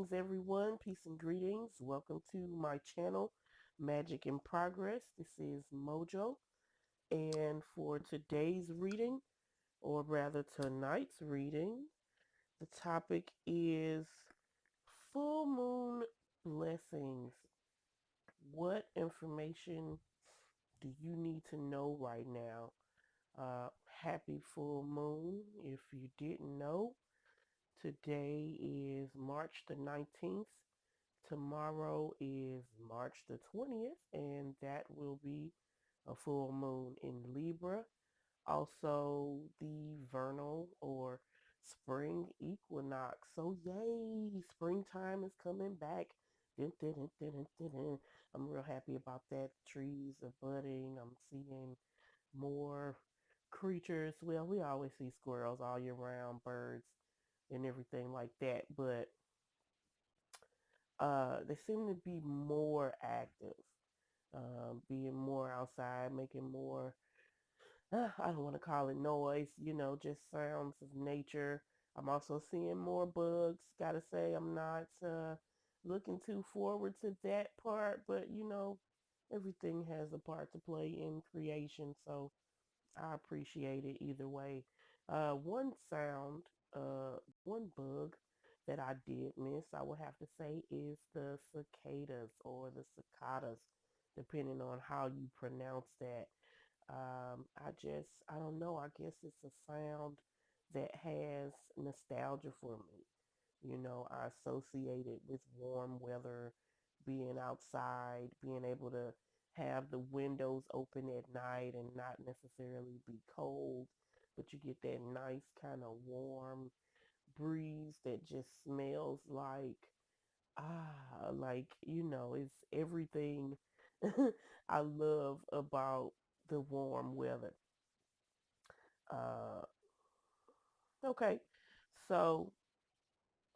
Greetings, everyone. Peace and greetings. Welcome to my channel, Magic in Progress. This is Mojo. And for today's reading, or rather tonight's reading, the topic is full moon blessings. What information do you need to know right now? Happy full moon. If you didn't know, today is March the 19th. Tomorrow is March the 20th, and that will be a full moon in Libra. Also, the vernal or spring equinox. So, yay, springtime is coming back. Dun, dun, dun, dun, dun, dun, dun. I'm real happy about that. Trees are budding. I'm seeing more creatures. Well, we always see squirrels all year round, birds, and everything like that. But they seem to be more active, being more outside, making more, I don't want to call it noise, just sounds of nature. I'm also seeing more bugs. Gotta say, I'm not looking too forward to that part, but everything has a part to play in creation, so I appreciate it either way. One sound, one bug that I did miss, I would have to say, is the cicadas or the cicadas, depending on how you pronounce that. I don't know, I guess it's a sound that has nostalgia for me. I associate it with warm weather, being outside, being able to have the windows open at night and not necessarily be cold, but you get that nice kind of warm breeze that just smells it's everything I love about the warm weather. Uh, okay, so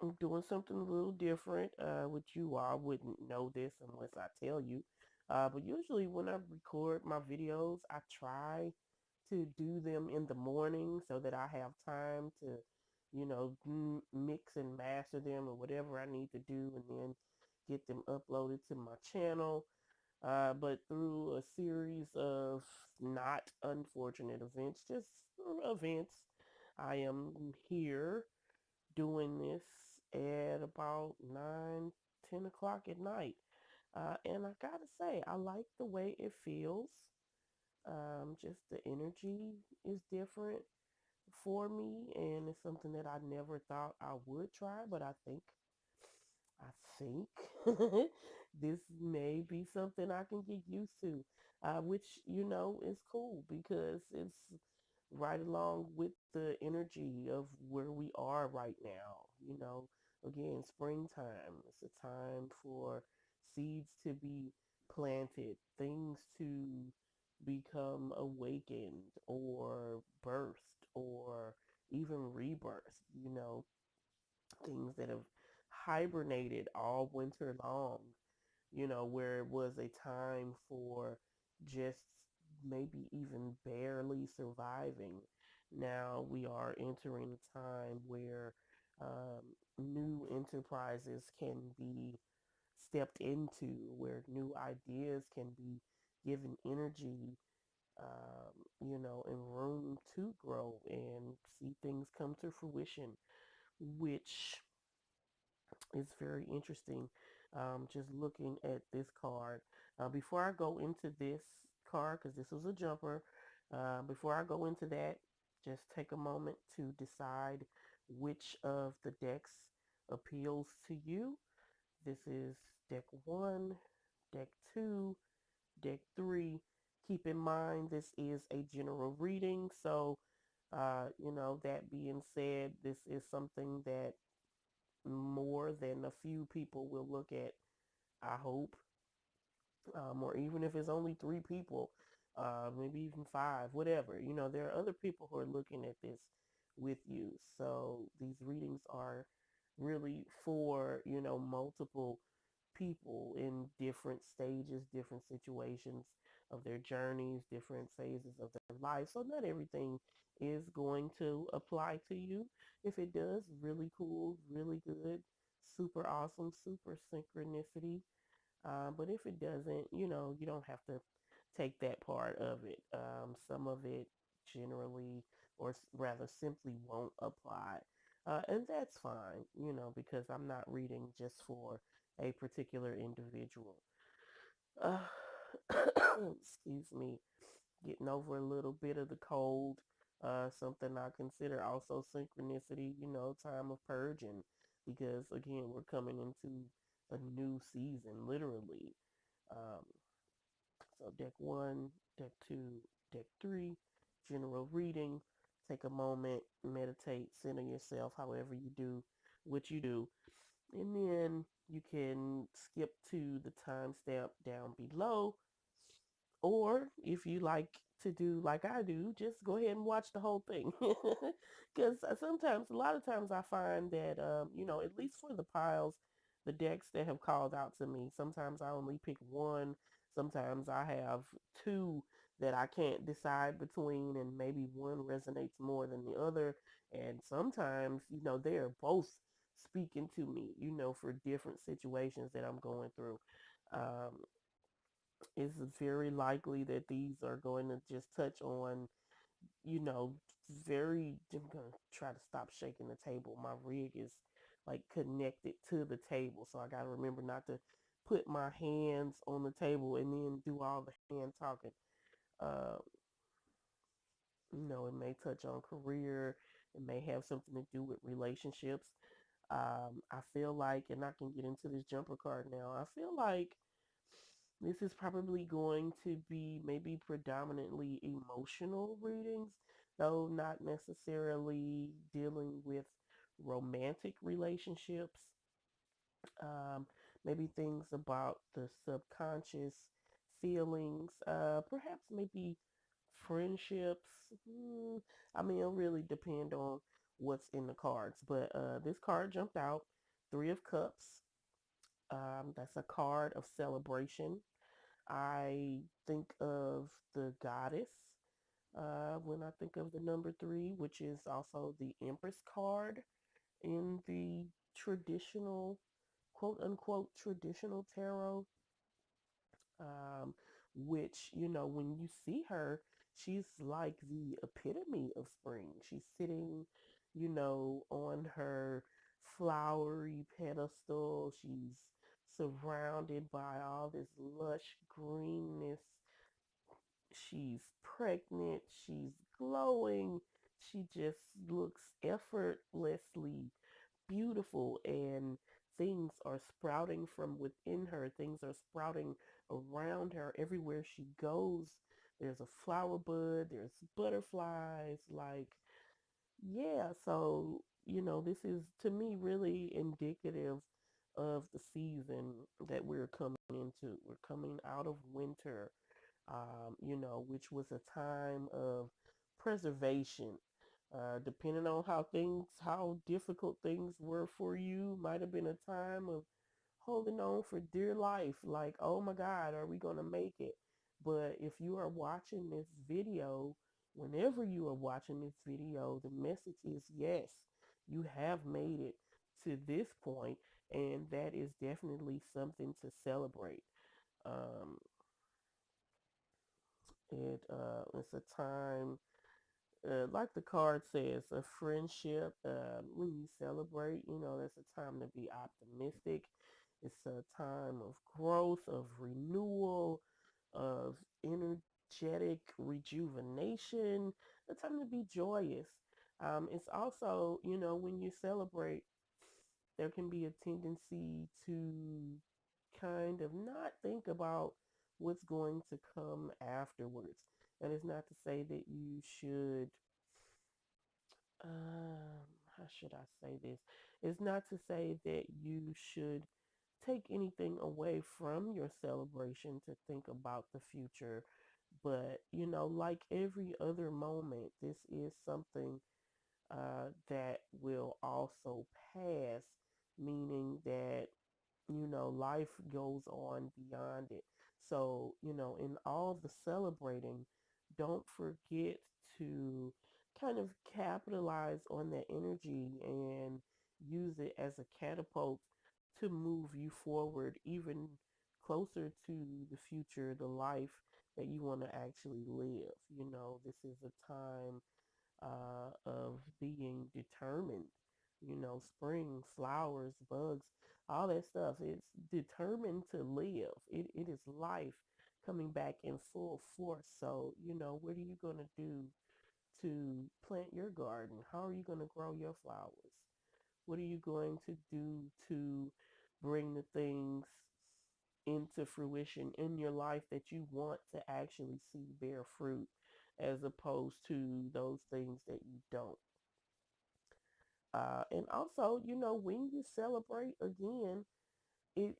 I'm doing something a little different, which you all wouldn't know this unless I tell you. But usually when I record my videos, I try to do them in the morning so that I have time to, mix and master them or whatever I need to do and then get them uploaded to my channel. But through a series of not unfortunate events, just events, I am here doing this at about 9, 10 o'clock at night. And I gotta say, I like the way it feels. Just the energy is different for me, and it's something that I never thought I would try, but I think this may be something I can get used to, which, is cool because it's right along with the energy of where we are right now. Again, springtime. It's a time for seeds to be planted, things to become awakened or birthed or even rebirth, things that have hibernated all winter long, where it was a time for just maybe even barely surviving. Now we are entering a time where new enterprises can be stepped into, where new ideas can be given energy, and room to grow and see things come to fruition, which is very interesting. Just looking at this card. Before I go into this card, because this was a jumper, before I go into that, just take a moment to decide which of the decks appeals to you. This is deck 1, deck 2, deck 3. Keep in mind this is a general reading, so that being said, this is something that more than a few people will look at, I hope. Or even if it's only 3 people, maybe even 5, whatever. There are other people who are looking at this with you. So these readings are really for, multiple people in different stages, different situations of their journeys, different phases of their life. So not everything is going to apply to you. If it does, really cool, really good. super awesome, super synchronicity. But if it doesn't, you don't have to take that part of it. Some of it generally, or rather simply, won't apply. And that's fine, because I'm not reading just for a particular individual. Uh, excuse me, getting over a little bit of the cold. Something I consider also synchronicity, time of purging, because again, we're coming into a new season, literally. Um, so deck one, deck two, deck three, general reading. Take a moment, meditate, center yourself, however you do what you do. And then you can skip to the timestamp down below, or if you like to do like I do, just go ahead and watch the whole thing. Because sometimes, a lot of times, I find that, at least for the piles, the decks that have called out to me, sometimes I only pick one. Sometimes I have two that I can't decide between, and maybe one resonates more than the other. And sometimes, they are both speaking to me, for different situations that I'm going through. Um, it's very likely that these are going to just touch on, you know, I'm going to try to stop shaking the table. My rig is like connected to the table. So I got to remember not to put my hands on the table and then do all the hand talking. Uh, it may touch on career. It may have something to do with relationships. I feel like, and I can get into this jumper card now, I feel like this is probably going to be maybe predominantly emotional readings, though not necessarily dealing with romantic relationships. Um, Maybe things about the subconscious feelings, perhaps maybe friendships. I mean, it'll really depend on what's in the cards. But this card jumped out, Three of Cups. That's a card of celebration. I think of the goddess when I think of the number three, which is also the Empress card in the traditional, quote unquote, traditional tarot. Um, which, when you see her, she's like the epitome of spring. She's sitting, on her flowery pedestal. She's surrounded by all this lush greenness. She's pregnant. She's glowing. She just looks effortlessly beautiful, and things are sprouting from within her. Things are sprouting around her. Everywhere she goes, there's a flower bud, there's butterflies. Like, yeah, so, this is to me really indicative of the season that we're coming into. We're coming out of winter, which was a time of preservation. Depending on how difficult things were for you, might have been a time of holding on for dear life. Like, oh my God, are we going to make it? But if you are watching this video, whenever you are watching this video, the message is yes, you have made it to this point, and that is definitely something to celebrate. Um, it's a time, like the card says, a friendship. When you celebrate, that's a time to be optimistic. It's a time of growth, of renewal, of energetic rejuvenation. A time to be joyous. It's also, when you celebrate, there can be a tendency to kind of not think about what's going to come afterwards. And it's not to say that you should, how should I say this? It's not to say that you should take anything away from your celebration to think about the future. But, like every other moment, this is something that will also pass, meaning that, life goes on beyond it. So, in all the celebrating, don't forget to kind of capitalize on that energy and use it as a catapult to move you forward even closer to the future, the life that you want to actually live. This is a time of being determined. Spring, flowers, bugs, all that stuff. It's determined to live. It is life coming back in full force. So, what are you going to do to plant your garden? How are you going to grow your flowers? What are you going to do to bring the things into fruition in your life that you want to actually see bear fruit as opposed to those things that you don't? And also, when you celebrate again, it,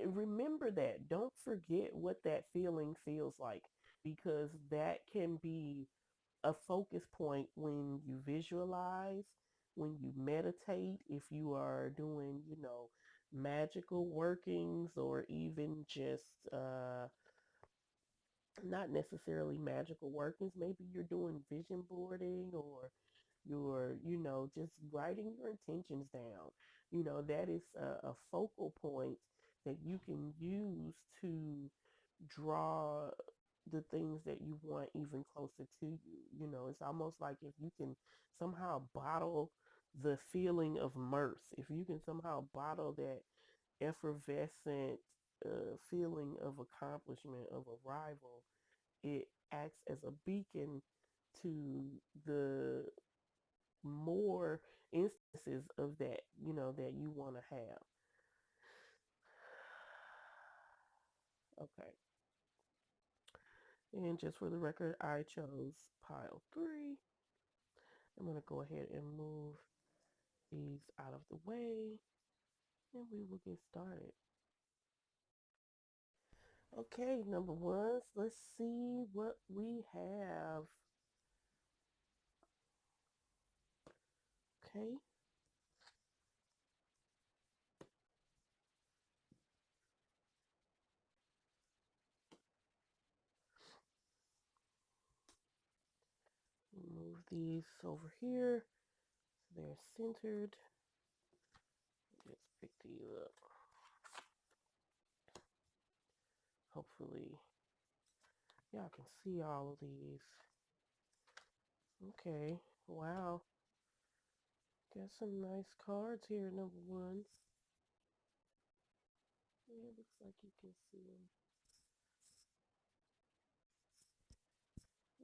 remember that. Don't forget what that feeling feels like, because that can be a focus point when you visualize, when you meditate, if you are doing, magical workings, or even just not necessarily magical workings. Maybe you're doing vision boarding, or you're, just writing your intentions down. That is a focal point that you can use to draw the things that you want even closer to you. It's almost like if you can somehow bottle the feeling of mirth, if you can somehow bottle that effervescent feeling of accomplishment, of arrival, it acts as a beacon to the more instances of that, that you want to have. Okay. And just for the record, I chose pile 3. I'm going to go ahead and move these out of the way, and we will get started. Okay, number ones, let's see what we have. Okay. Move these over here so they're centered. Just pick these up. Hopefully y'all can see all of these. Okay, wow. Got some nice cards here, number ones. Yeah, it looks like you can see them.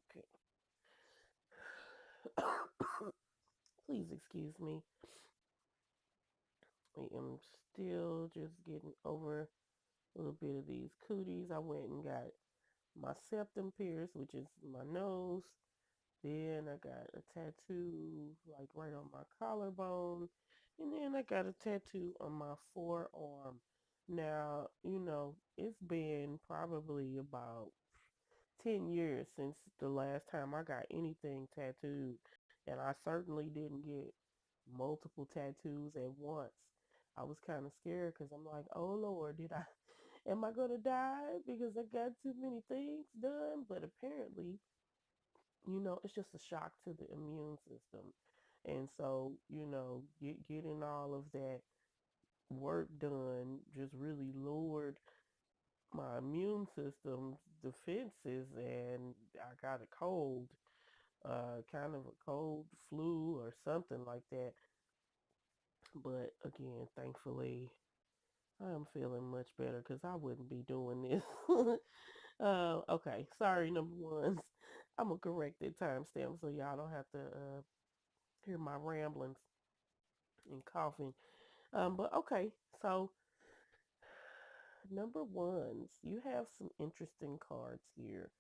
Okay. Please excuse me. I am still just getting over a little bit of these cooties. I went and got my septum pierced, which is my nose. Then I got a tattoo like right on my collarbone. And then I got a tattoo on my forearm. Now, it's been probably about 10 years since the last time I got anything tattooed. And I certainly didn't get multiple tattoos at once. I was kind of scared because I'm like, oh Lord, am I going to die because I got too many things done? But apparently, it's just a shock to the immune system. And so, getting all of that work done just really lowered my immune system's defenses, and I got a cold, kind of a cold flu or something like that. But again, thankfully, I'm feeling much better because I wouldn't be doing this. Okay, sorry, number ones. I'm gonna correct that timestamp so y'all don't have to hear my ramblings and coughing. But okay, so number ones, you have some interesting cards here.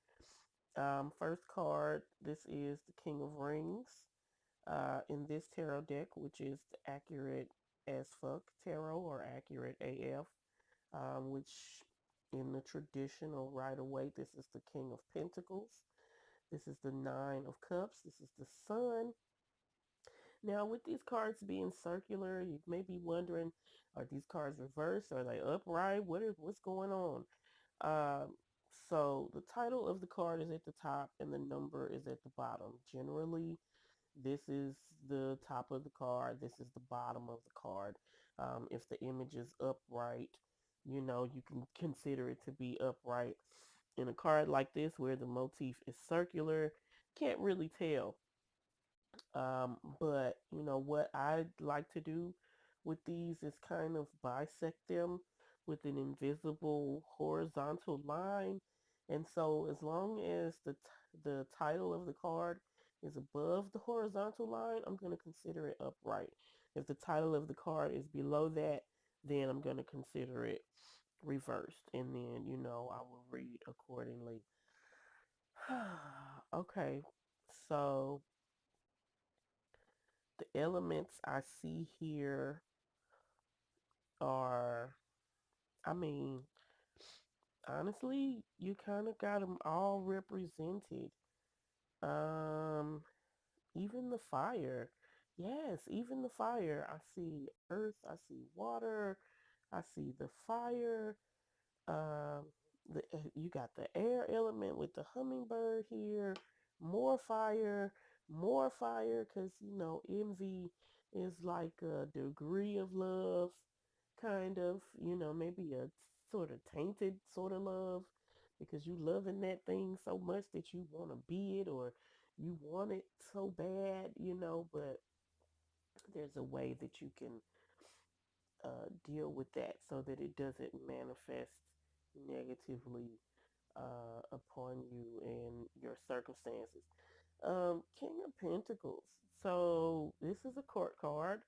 First card, this is the King of Rings. In this tarot deck, which is the Accurate as Fuck Tarot, or Accurate AF, which in the traditional Rider-Waite, this is the King of Pentacles. This is the Nine of Cups. This is the Sun. Now, with these cards being circular, you may be wondering, are these cards reversed? Are they upright? What's going on? Um, so the title of the card is at the top and the number is at the bottom. Generally, this is the top of the card. This is the bottom of the card. If the image is upright, you can consider it to be upright. In a card like this, where the motif is circular, can't really tell. But what I like to do with these is kind of bisect them with an invisible horizontal line. And so as long as the title of the card is above the horizontal line, I'm going to consider it upright. If the title of the card is below that, then I'm going to consider it reversed. And then, I will read accordingly. Okay, so the elements I see here are, I mean, honestly, you kind of got them all represented. Um, Even the fire. Yes, even the fire. I see earth, I see water, I see the fire. Um, you got the air element with the hummingbird here. More fire, because envy is like a degree of love, kind of. Maybe a sort of tainted sort of love, because you loving that thing so much that you want to be it, or you want it so bad, but there's a way that you can deal with that so that it doesn't manifest negatively upon you and your circumstances. King of Pentacles. So this is a court card.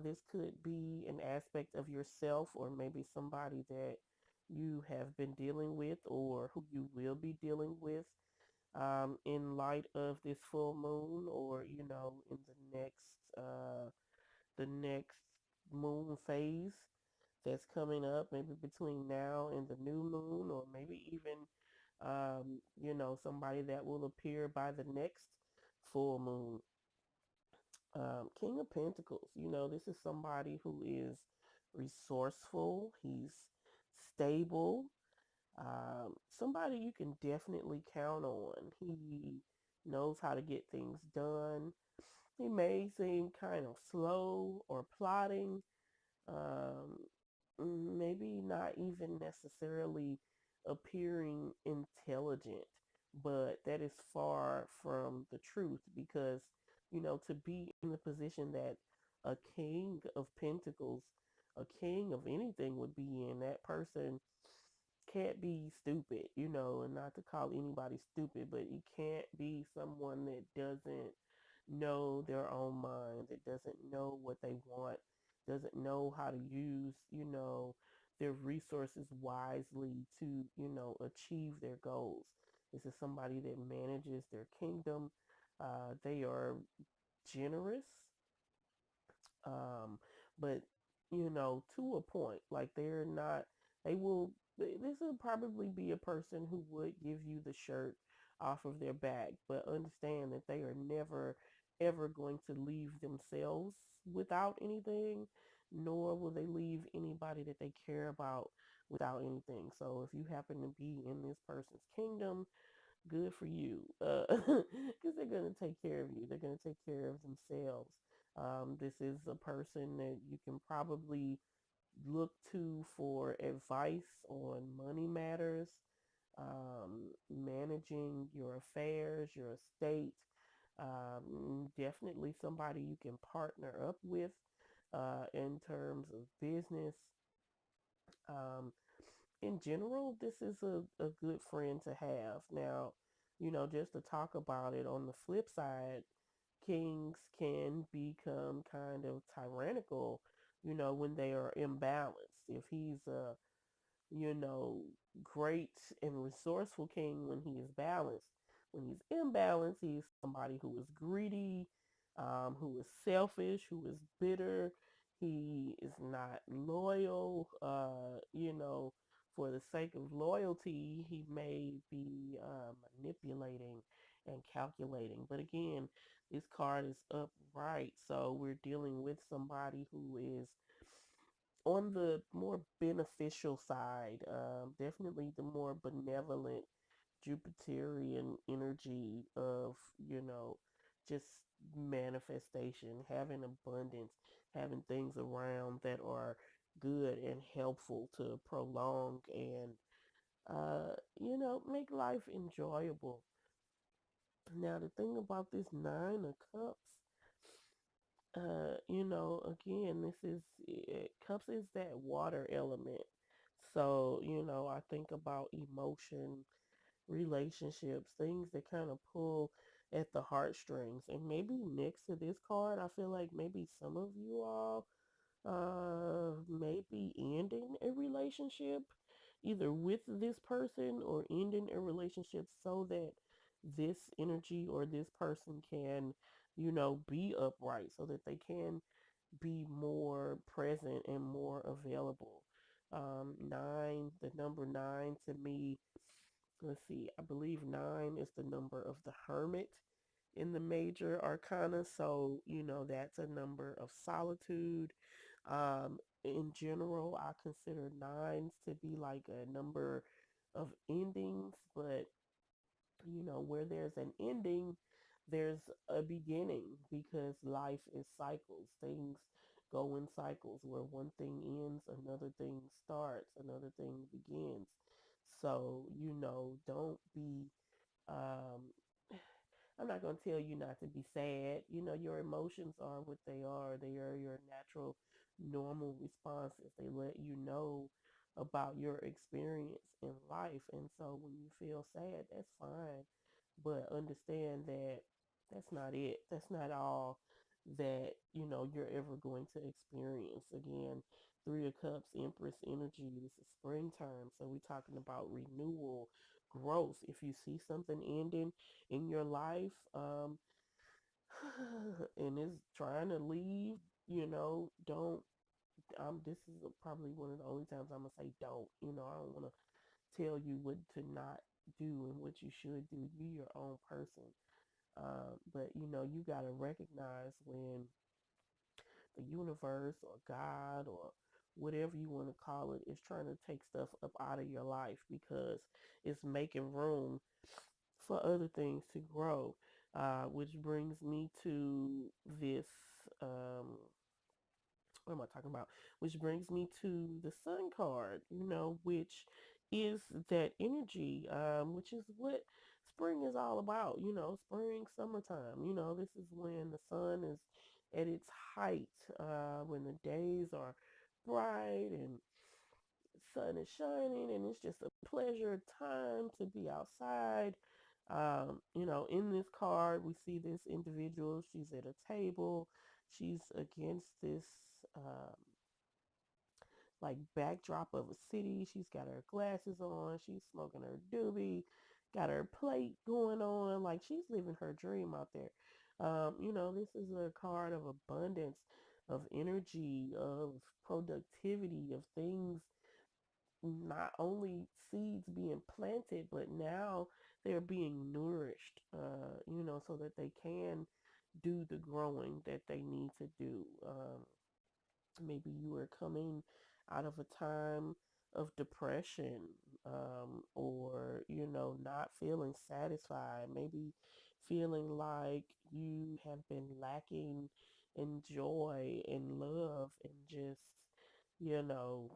This could be an aspect of yourself, or maybe somebody that you have been dealing with, or who you will be dealing with in light of this full moon, or in the next moon phase that's coming up, maybe between now and the new moon, or maybe even, somebody that will appear by the next full moon. King of Pentacles, this is somebody who is resourceful, he's stable, somebody you can definitely count on. He knows how to get things done. He may seem kind of slow or plodding, um, maybe not even necessarily appearing intelligent, but that is far from the truth, because, to be in the position that a king of pentacles, a king of anything would be in, that person can't be stupid, and not to call anybody stupid, but you can't be someone that doesn't know their own mind, that doesn't know what they want, doesn't know how to use, their resources wisely to, achieve their goals. This is somebody that manages their kingdom. They are generous, um, but to a point, like they're not. They will. This will probably be a person who would give you the shirt off of their back, but understand that they are never ever going to leave themselves without anything, nor will they leave anybody that they care about without anything. So if you happen to be in this person's kingdom, good for you, because they're going to take care of you. They're going to take care of themselves. This is a person that you can probably look to for advice on money matters, managing your affairs, your estate. Definitely somebody you can partner up with in terms of business. Um, in general, this is a good friend to have. Now, just to talk about it, on the flip side, kings can become kind of tyrannical, when they are imbalanced. If he's a you know, great and resourceful king when he is balanced. When he's imbalanced, he's somebody who is greedy, who is selfish, who is bitter. He is not loyal. For the sake of loyalty, he may be manipulating and calculating. But again, this card is upright, so we're dealing with somebody who is on the more beneficial side, definitely the more benevolent Jupiterian energy of, just manifestation, having abundance. having things around that are good and helpful to prolong and make life enjoyable. Now the thing about this nine of cups, again, this is cups is that water element. So, I think about emotion, relationships, things that kind of pull at the heartstrings. And maybe next to this card, I feel like maybe some of you all maybe ending a relationship either with this person or ending a relationship so that this energy or this person can, be upright so that they can be more present and more available. Nine, the number nine to me, let's see, I believe nine is the number of the hermit in the major arcana. So, that's a number of solitude. In general, I consider nines to be like a number of endings, but where there's an ending, there's a beginning because life is cycles. Things go in cycles where one thing ends, another thing starts, another thing begins. So, don't be um, I'm not going to tell you not to be sad. Your emotions are what they are. They are your natural, normal responses. They let you know about your experience in life. And so when you feel sad, that's fine. But understand that that's not it. That's not all that, you're ever going to experience. Again, Three of Cups, Empress energy. This is springtime. So we're talking about renewal, growth. If you see something ending in your life, and it's trying to leave, don't. This is probably one of the only times I'm gonna say don't. I don't want to tell you what to not do and what you should do. You your own person. But you gotta recognize when the universe or God or whatever you want to call it is trying to take stuff up out of your life because it's making room for other things to grow. Which brings me to this. What am I talking about? Which brings me to the Sun card, which is that energy, which is what spring is all about. Spring, summertime. This is when the sun is at its height, when the days are bright and sun is shining, and it's just a pleasure time to be outside. In this card, we see this individual. She's at a table. She's against this um, like backdrop of a city. She's got her glasses on. She's smoking her doobie. Got her plate going on. Like she's living her dream out there. This is a card of abundance, of energy, of productivity, of things, not only seeds being planted, but now they're being nourished, so that they can do the growing that they need to do. Maybe you are coming out of a time of depression, or, not feeling satisfied, maybe feeling like you have been lacking in joy and love and just, you know,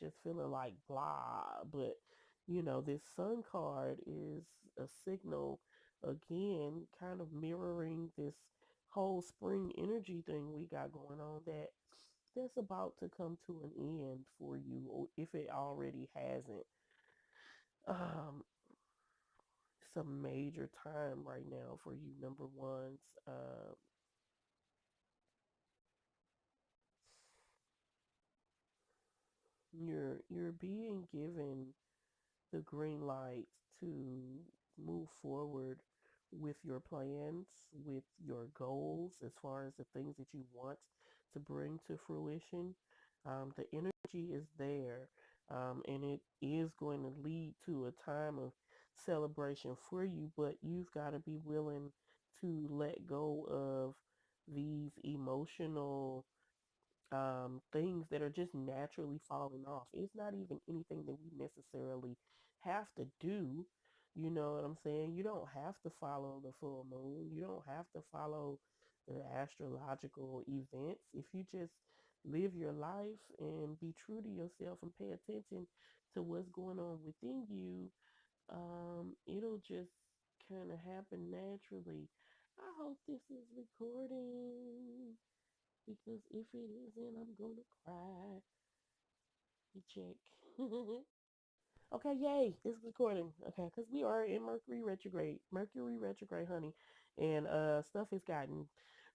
just feeling like blah. But, this sun card is a signal, again, kind of mirroring this whole spring energy thing we got going on that's about to come to an end for you, or if it already hasn't. Um, it's a major time right now for you, number ones. You're being given the green light to move forward with your plans, with your goals, as far as the things that you want to bring to fruition. The energy is there, and it is going to lead to a time of celebration for you, but you've got to be willing to let go of these emotional things that are just naturally falling off. It's not even anything that we necessarily have to do. You know what I'm saying? You don't have to follow the full moon. You don't have to follow the astrological events. If you just live your life and be true to yourself and pay attention to what's going on within you, it'll just kind of happen naturally. I hope this is recording because if it isn't, I'm gonna cry. You check. Okay, yay, it's recording. Okay, because we are in Mercury retrograde. Mercury retrograde, honey. And stuff has gotten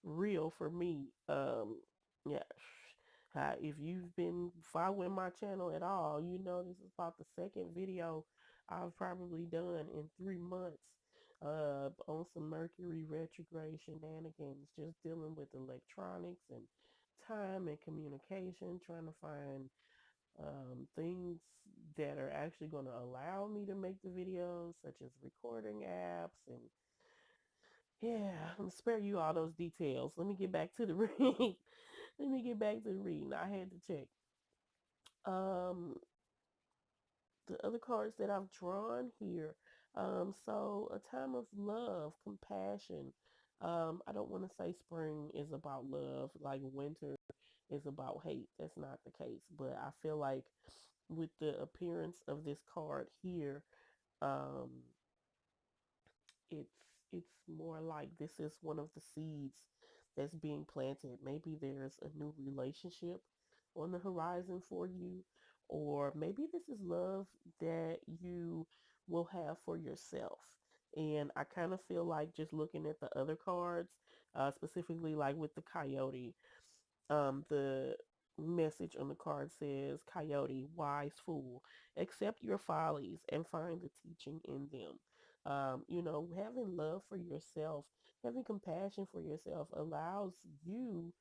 real for me. Yeah. If you've been following my channel at all, you know this is about the second video I've probably done in 3 months on some Mercury retrograde shenanigans, just dealing with electronics and time and communication, trying to find things that are actually going to allow me to make the videos, such as recording apps. And yeah, I'm gonna spare you all those details. Let me get back to the reading. Let me get back to the reading. I had to check. Um, the other cards that I've drawn here. So a time of love, compassion. I don't want to say spring is about love, like winter is about hate. That's not the case. But I feel like with the appearance of this card here, um, it's it's more like this is one of the seeds that's being planted. Maybe there's a new relationship on the horizon for you, or maybe this is love that you will have for yourself. And I kind of feel like just looking at the other cards, specifically like with the coyote, the message on the card says, Coyote, wise fool, accept your follies and find the teaching in them. Having love for yourself, having compassion for yourself allows you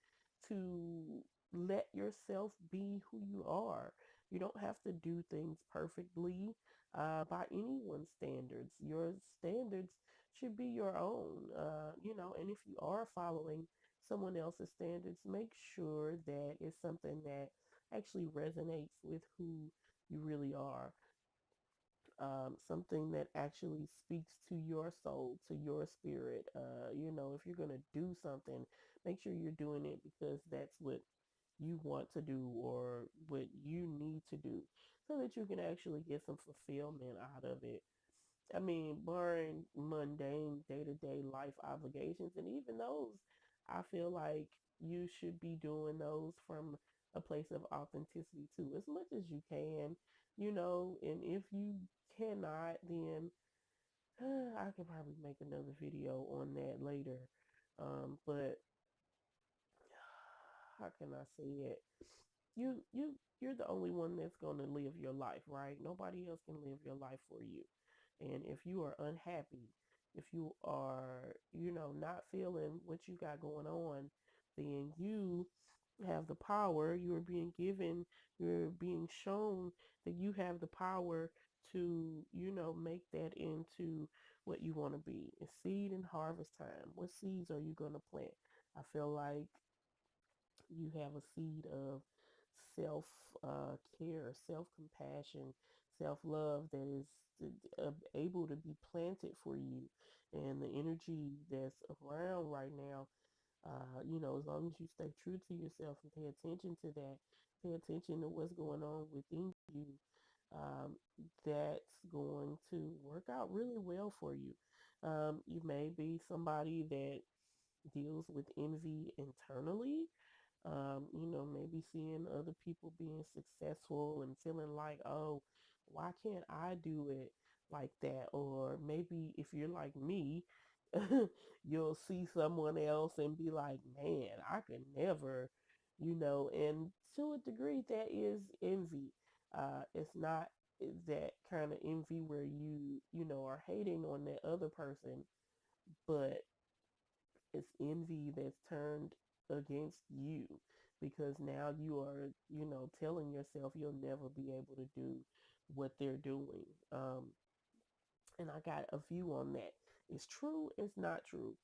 to let yourself be who you are. You don't have to do things perfectly by anyone's standards. Your standards should be your own, and if you are following someone else's standards, make sure that it's something that actually resonates with who you really are. Something that actually speaks to your soul, to your spirit. If you're going to do something, make sure you're doing it because that's what you want to do or what you need to do so that you can actually get some fulfillment out of it. I mean, barring mundane day to day life obligations, and even those, I feel like you should be doing those from a place of authenticity too, as much as you can, and if you cannot, then I could probably make another video on that later. But how can I say it? You're the only one that's going to live your life, right? Nobody else can live your life for you. And if you are unhappy, if you are, not feeling what you got going on, then you have the power. You're being given, you're being shown that you have the power to, make that into what you want to be. It's seed and harvest time. What seeds are you going to plant? I feel like you have a seed of self care, self compassion, self love that is able to be planted for you. And the energy that's around right now, as long as you stay true to yourself and pay attention to that, pay attention to what's going on within you, um, that's going to work out really well for you. You may be somebody that deals with envy internally, maybe seeing other people being successful and feeling like, oh, why can't I do it like that? Or maybe if you're like me, you'll see someone else and be like, man, I could never, and to a degree, that is envy. It's not that kind of envy where are hating on that other person, but it's envy that's turned against you because now you are, telling yourself you'll never be able to do what they're doing. And I got a view on that. It's true, it's not true.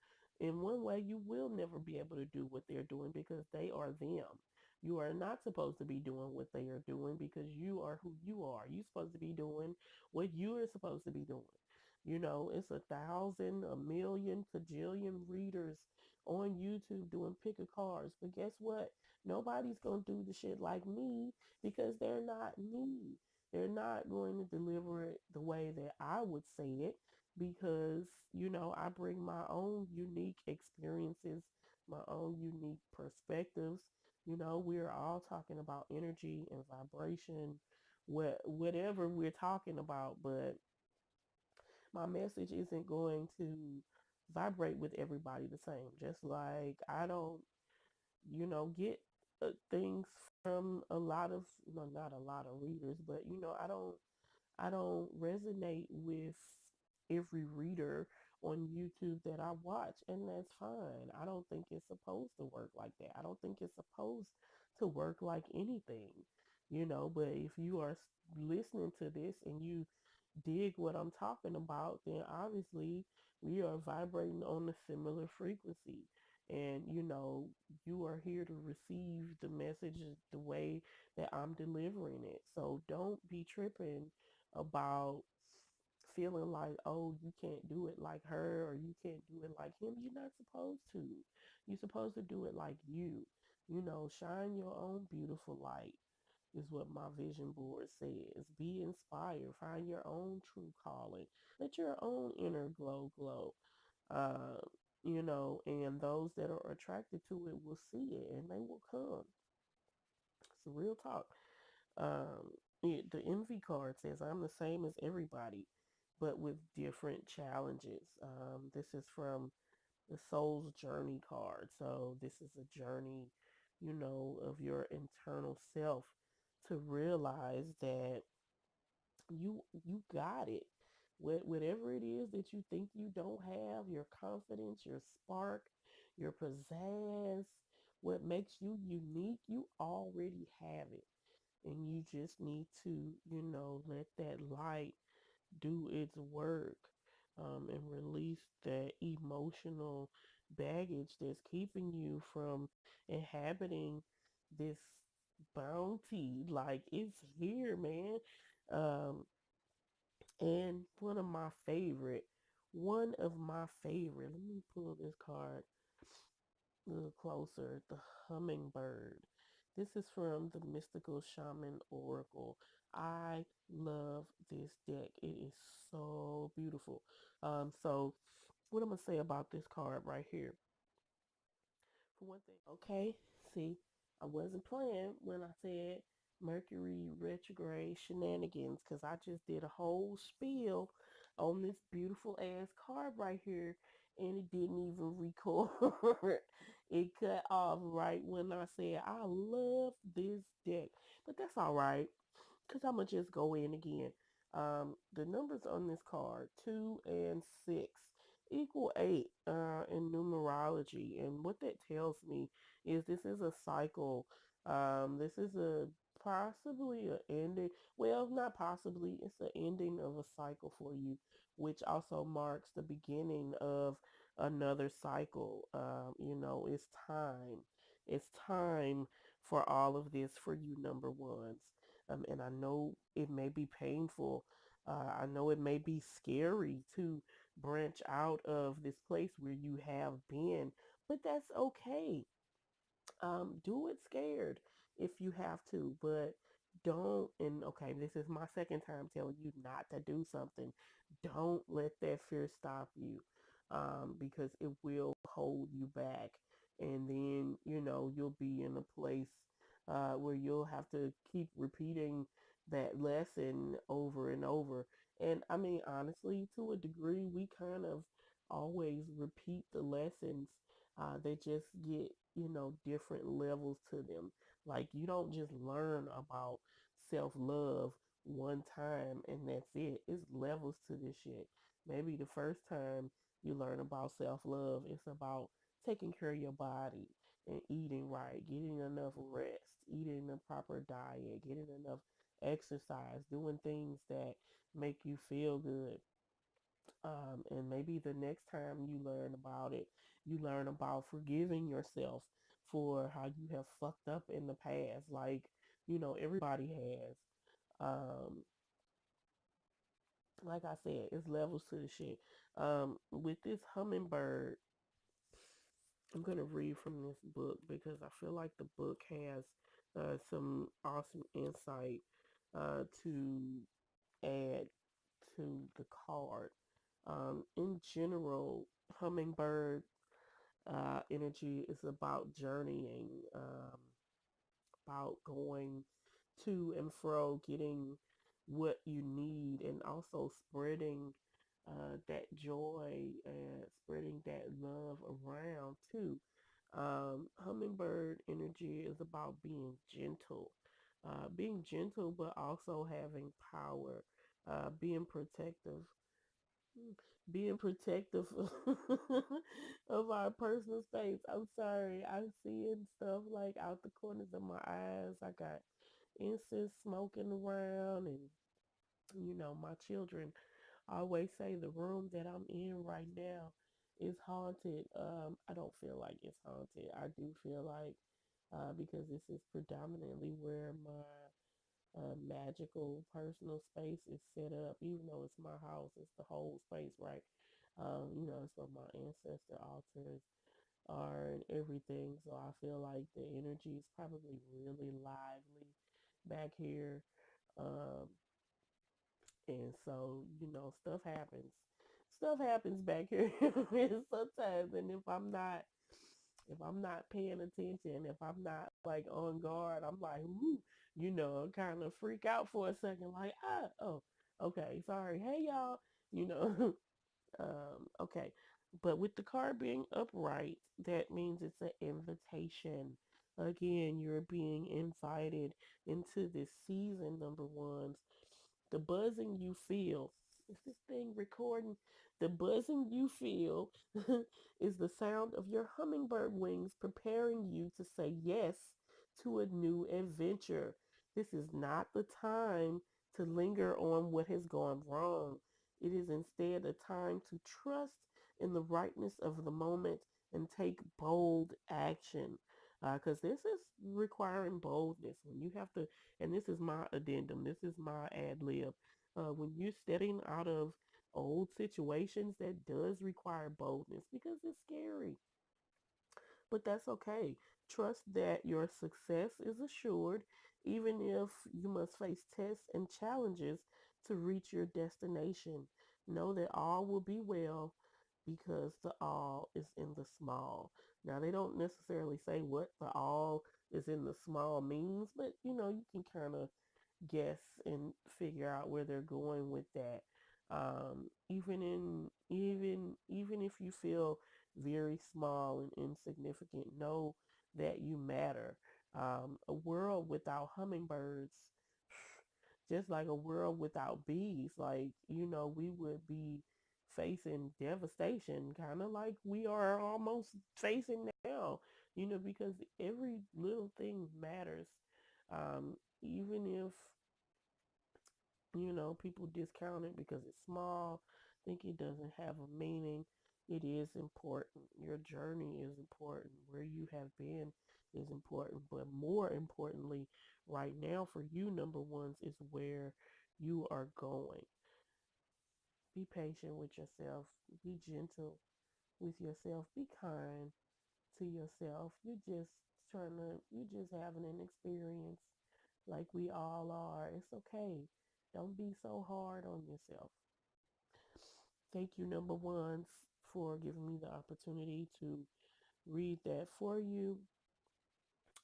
In one way, you will never be able to do what they're doing because they are them. You are not supposed to be doing what they are doing because you are who you are. You're supposed to be doing what you are supposed to be doing. It's 1,000, a million, cajillion readers on YouTube doing pick a cars. But guess what? Nobody's going to do the shit like me because they're not me. They're not going to deliver it the way that I would say it because, I bring my own unique experiences, my own unique perspectives. We're all talking about energy and vibration, whatever we're talking about, but my message isn't going to vibrate with everybody the same. Just like I don't, get things from a lot of, no, not a lot of readers, but I don't resonate with every reader on YouTube that I watch, and that's fine. I don't think it's supposed to work like that. I don't think it's supposed to work like anything. But if you are listening to this and you dig what I'm talking about, then obviously we are vibrating on a similar frequency. And you are here to receive the message the way that I'm delivering it. So don't be tripping about feeling like, oh, you can't do it like her or you can't do it like him. You're not supposed to. You're supposed to do it like you. Shine your own beautiful light is what my vision board says. Be inspired. Find your own true calling. Let your own inner glow. Uh, and those that are attracted to it will see it and they will come. It's a real talk. The envy card says, I'm the same as everybody, but with different challenges. This is from the Soul's Journey card. So this is a journey, of your internal self to realize that you got it. Whatever it is that you think you don't have, your confidence, your spark, your pizzazz, what makes you unique, you already have it. And you just need to, let that light do its work, and release that emotional baggage that's keeping you from inhabiting this bounty. Like it's here, man. Um, and one of my favorite, let me pull this card a little closer. The hummingbird. This is from the Mystical Shaman Oracle. I love this deck. It is so beautiful. So what I'm gonna say about this card right here? For one thing, okay, see, I wasn't playing when I said Mercury retrograde shenanigans because I just did a whole spiel on this beautiful ass card right here and it didn't even record. It cut off right when I said I love this deck. But that's all right because I'm going to just go in again. The numbers on this card, 2 and 6, equal 8 in numerology. And what that tells me is this is a cycle. This is a possibly an ending. Well, not possibly. It's an ending of a cycle for you, which also marks the beginning of another cycle. It's time. It's time for all of this for you, number ones. And I know it may be painful. I know it may be scary to branch out of this place where you have been, but that's okay. Do it scared if you have to, but don't. And okay, this is my second time telling you not to do something. Don't let that fear stop you, because it will hold you back, and then you'll be in a place where you'll have to keep repeating that lesson over and over. And I mean, honestly, to a degree, we kind of always repeat the lessons. They just get, different levels to them. Like, you don't just learn about self love one time and that's it. It's levels to this shit. Maybe the first time you learn about self love, it's about taking care of your body and eating right, getting enough rest, eating the proper diet, getting enough exercise, doing things that make you feel good. And maybe the next time you learn about it, you learn about forgiving yourself for how you have fucked up in the past. Like, everybody has. Um, like I said, it's levels to the shit. With this hummingbird, I'm going to read from this book because I feel like the book has some awesome insight to add to the card. In general, hummingbird energy is about journeying, about going to and fro, getting what you need, and also spreading that joy and spreading that love around too. Hummingbird energy is about being gentle, but also having power, being protective, being protective of our personal space. I'm sorry, I'm seeing stuff like out the corners of my eyes. I got incense smoking around, and my children always say the room that I'm in right now is haunted. I don't feel like it's haunted. I do feel like because this is predominantly where my magical personal space is set up. Even though it's my house, it's the whole space, right? It's where my ancestor altars are and everything. So I feel like the energy is probably really lively back here. Um, and so, stuff happens. Stuff happens back here sometimes. And if I'm not paying attention, if I'm not like on guard, I'm like, ooh, kind of freak out for a second, like, oh, okay, sorry, hey y'all, you know, okay. But with the card being upright, that means it's an invitation. Again, you're being invited into this season, number ones. The buzzing you feel. Is this thing recording? The buzzing you feel is the sound of your hummingbird wings preparing you to say yes to a new adventure. This is not the time to linger on what has gone wrong. It is instead a time to trust in the rightness of the moment and take bold action. Because this is requiring boldness. When you have to, and this is my addendum, this is my ad lib. When you're stepping out of old situations, that does require boldness because it's scary. But that's okay. Trust that your success is assured, even if you must face tests and challenges to reach your destination. Know that all will be well because the all is in the small. Now, they don't necessarily say what the all is in the small means, but you can kind of guess and figure out where they're going with that. Even if you feel very small and insignificant, know that you matter. A world without hummingbirds, just like a world without bees, like we would be facing devastation, kind of like we are almost facing now. Because every little thing matters. Even if people discount it because it's small, think it doesn't have a meaning. It is important. Your journey is important. Where you have been is important. But more importantly, right now for you, number ones, is where you are going. Be patient with yourself. Be gentle with yourself. Be kind to yourself. You just having an experience like we all are. It's okay. Don't be so hard on yourself. Thank you, number ones, for giving me the opportunity to read that for you.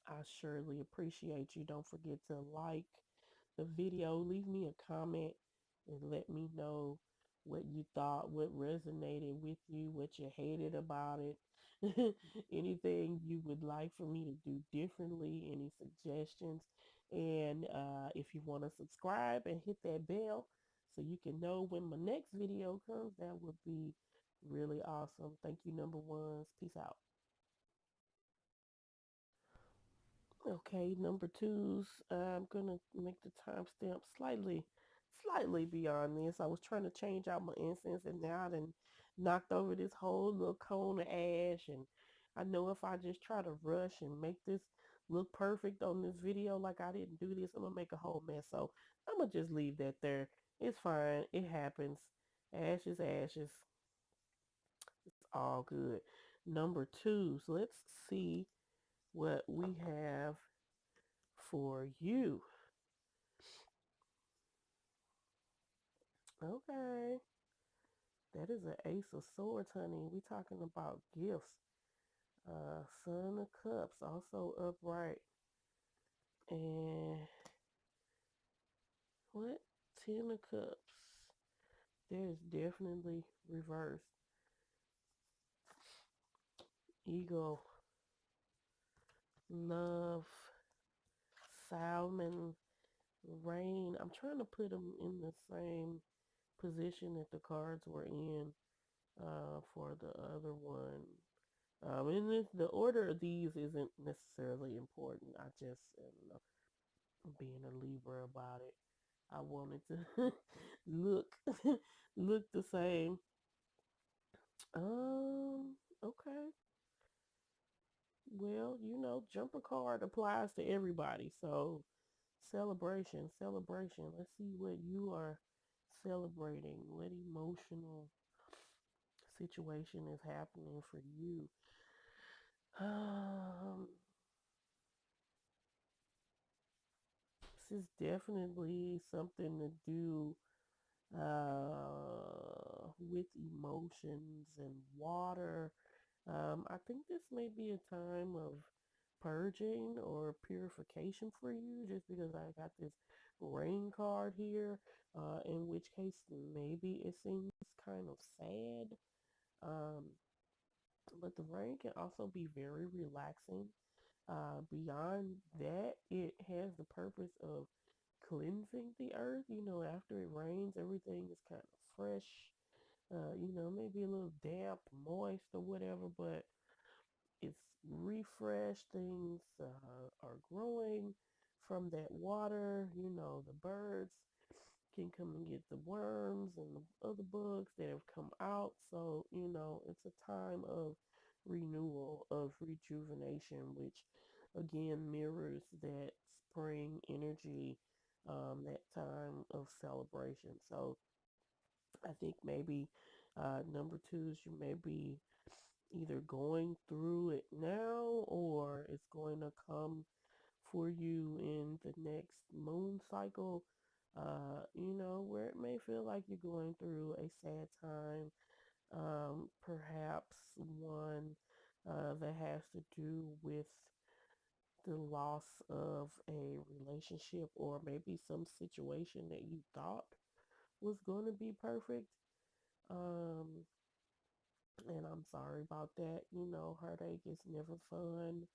I surely appreciate you. Don't forget to like the video, leave me a comment, and let me know what you thought, what resonated with you, what you hated about it, anything you would like for me to do differently, any suggestions. And if you want to subscribe and hit that bell so you can know when my next video comes, that would be really awesome. Thank you, number ones. Peace out. Okay, number twos. I'm gonna make the timestamp slightly beyond this. I was trying to change out my incense, and now I done knocked over this whole little cone of ash. And I know if I just try to rush and make this look perfect on this video, like I didn't do this, I'm gonna make a whole mess. So I'm gonna just leave that there. It's fine. It happens. Ashes, ashes. It's all good. number two. So let's see what we have for you. Okay. That is an ace of swords, honey. We talking about gifts. Son of cups also upright. And what? Ten of cups. There's definitely reverse. Ego, love, salmon, rain. I'm trying to put them in the same position that the cards were in for the other one. And the order of these isn't necessarily important. I just, I don't know, being a Libra about it. I wanted to look look the same. Okay. Well, jumper card applies to everybody. So celebration, celebration. Let's see what you are celebrating. What emotional situation is happening for you? Um, this is definitely something to do with emotions and water. I think this may be a time of purging or purification for you, just because I got this rain card here, in which case maybe it seems kind of sad. Um, but the rain can also be very relaxing. Beyond that, it has the purpose of cleansing the earth. After it rains, everything is kind of fresh. Maybe a little damp, moist, or whatever, but it's refreshed. Things are growing from that water. The birds can come and get the worms and the other bugs that have come out. So, it's a time of renewal, of rejuvenation, which again mirrors that spring energy, that time of celebration. So, I think maybe number two is you may be either going through it now or it's going to come for you in the next moon cycle, where it may feel like you're going through a sad time, perhaps one that has to do with the loss of a relationship or maybe some situation that you thought was going to be perfect. Um, and I'm sorry about that. Heartache is never fun.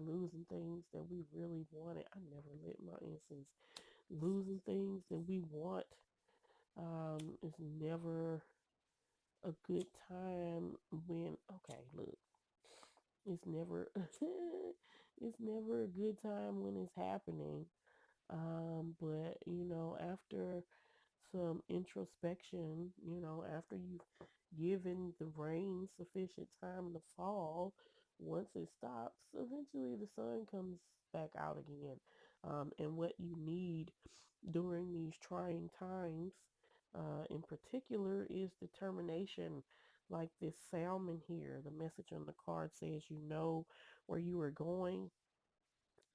Losing things that we really wanted. I never lit my incense. Losing things that we want is never a good time when, okay, look, it's never, it's never a good time when it's happening. But, after some introspection, after you've given the rain sufficient time to fall, once it stops, eventually the sun comes back out again. And what you need during these trying times, in particular, is determination. Like this salmon here, the message on the card says, where you are going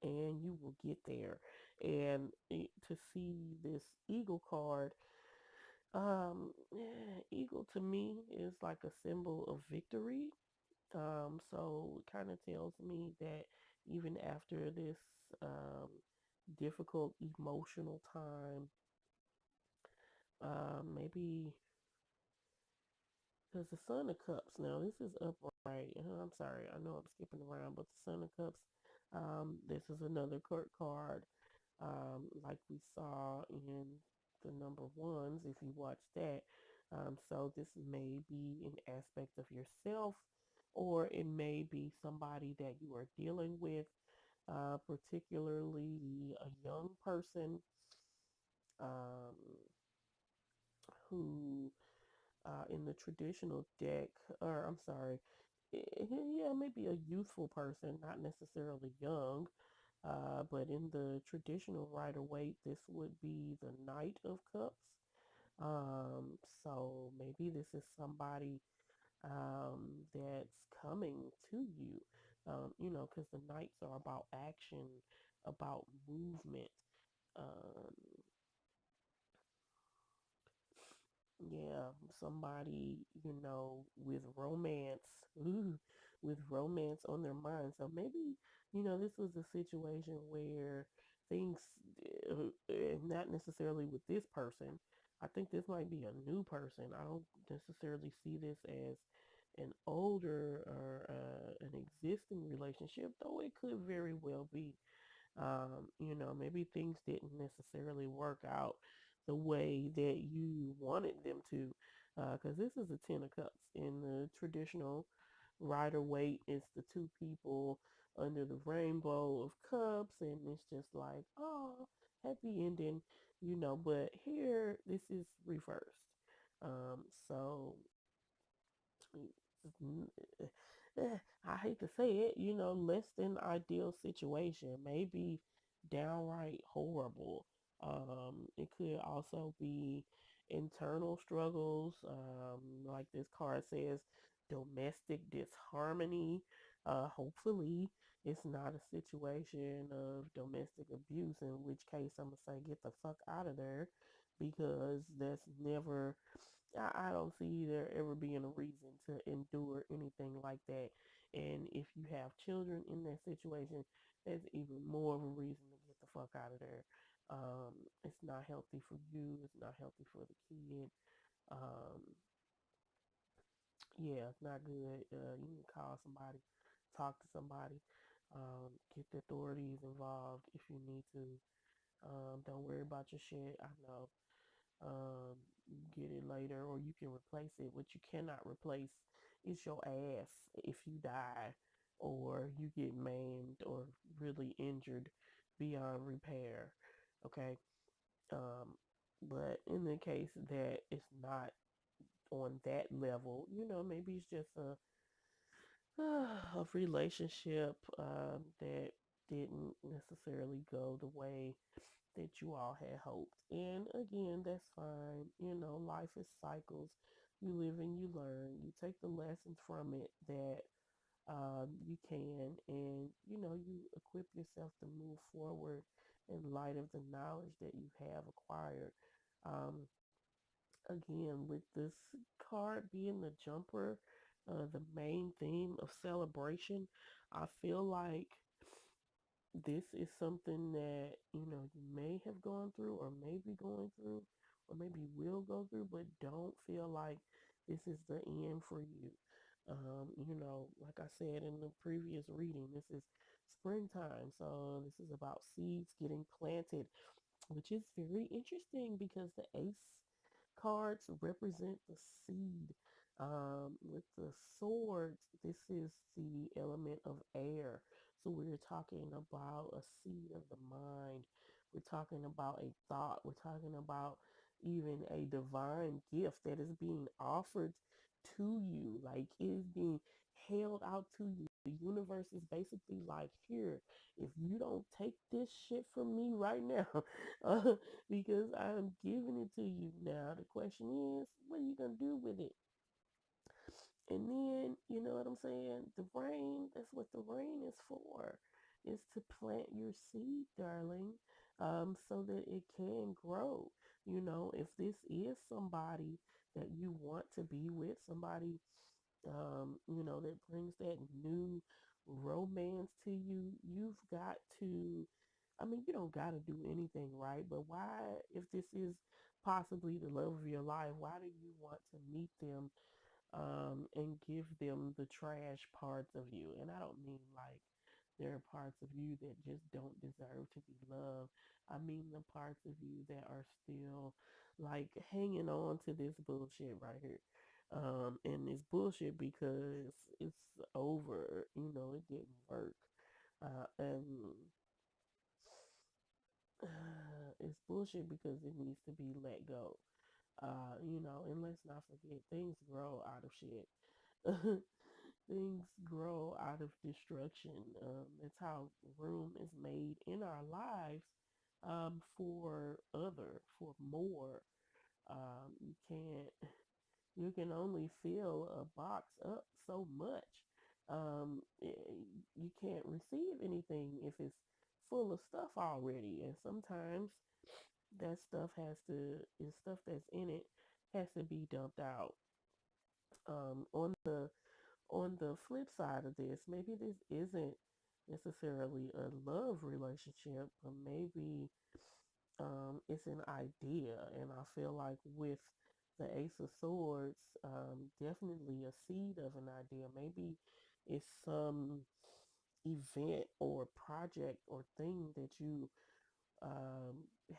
and you will get there. And to see this eagle card, eagle to me is like a symbol of victory. So it kind of tells me that even after this um, difficult emotional time, maybe because the Son of Cups, now this is upright. I'm sorry, I know I'm skipping around, but the Son of Cups, this is another court card, like we saw in the number ones, if you watch that. So this may be an aspect of yourself, or it may be somebody that you are dealing with, particularly a young person um, who in the traditional deck, or I'm sorry, yeah, maybe a youthful person, not necessarily young, but in the traditional Rider-Waite, this would be the Knight of Cups. So maybe this is somebody that's coming to you. Because the nights are about action, about movement. Um, yeah, somebody, with romance, ooh, with romance on their mind. So maybe, this was a situation where things, not necessarily with this person. I think this might be a new person. I don't necessarily see this as an older or an existing relationship, though it could very well be. Maybe things didn't necessarily work out the way that you wanted them to. Because this is a Ten of Cups. In the traditional Rider Waite, it's the two people under the rainbow of cups, and it's just like, oh, happy ending, But here, this is reversed. So I hate to say it, less than ideal situation, maybe downright horrible. It could also be internal struggles, like this card says, domestic disharmony. Hopefully, it's not a situation of domestic abuse, in which case I'm gonna say get the fuck out of there because that's never I don't see there ever being a reason to endure anything like that. And if you have children in that situation, that's even more of a reason to get the fuck out of there. It's not healthy for you. It's not healthy for the kid. Um, yeah, it's not good. You can call somebody, talk to somebody, get the authorities involved if you need to. Don't worry about your shit. I know um, get it later, or you can replace it. What you cannot replace is your ass if you die or you get maimed or really injured beyond repair. Okay. Um, but in the case that it's not on that level, maybe it's just a relationship that didn't necessarily go the way that you all had hoped. And again, that's fine. Life is cycles. You live and you learn. You take the lessons from it that you can, and you equip yourself to move forward in light of the knowledge that you have acquired. Um, Again, with this card being the jumper, the main theme of celebration, I feel like this is something that you may have gone through or may be going through or maybe will go through, but don't feel like this is the end for you. Like I said in the previous reading, this is springtime, so this is about seeds getting planted, which is very interesting because the ace cards represent the seed. With the swords, this is the element of air. So we're talking about a seed of the mind. We're talking about a thought. We're talking about even a divine gift that is being offered to you. Like it is being held out to you. The universe is basically like, here, if you don't take this shit from me right now, because I'm giving it to you now. The question is, what are you gonna do with it? And then, you know what I'm saying? The rain, that's what the rain is for, is to plant your seed, darling, so that it can grow. If this is somebody that you want to be with, somebody, that brings that new romance to you, you've got to, I mean, you don't got to do anything, right? But why, if this is possibly the love of your life, why do you want to meet them and give them the trash parts of you? And I don't mean like there are parts of you that just don't deserve to be loved. I mean the parts of you that are still like hanging on to this bullshit right here. And it's bullshit because it's over. It didn't work. And it's bullshit because it needs to be let go. And let's not forget, things grow out of shit. Things grow out of destruction. That's how room is made in our lives for more. You can only fill a box up so much. You can't receive anything if it's full of stuff already. And sometimes that stuff has to, is stuff that's in it has to be dumped out. On the flip side of this, maybe this isn't necessarily a love relationship, but maybe it's an idea. And I feel like with the Ace of Swords, definitely a seed of an idea. Maybe it's some event or project or thing that you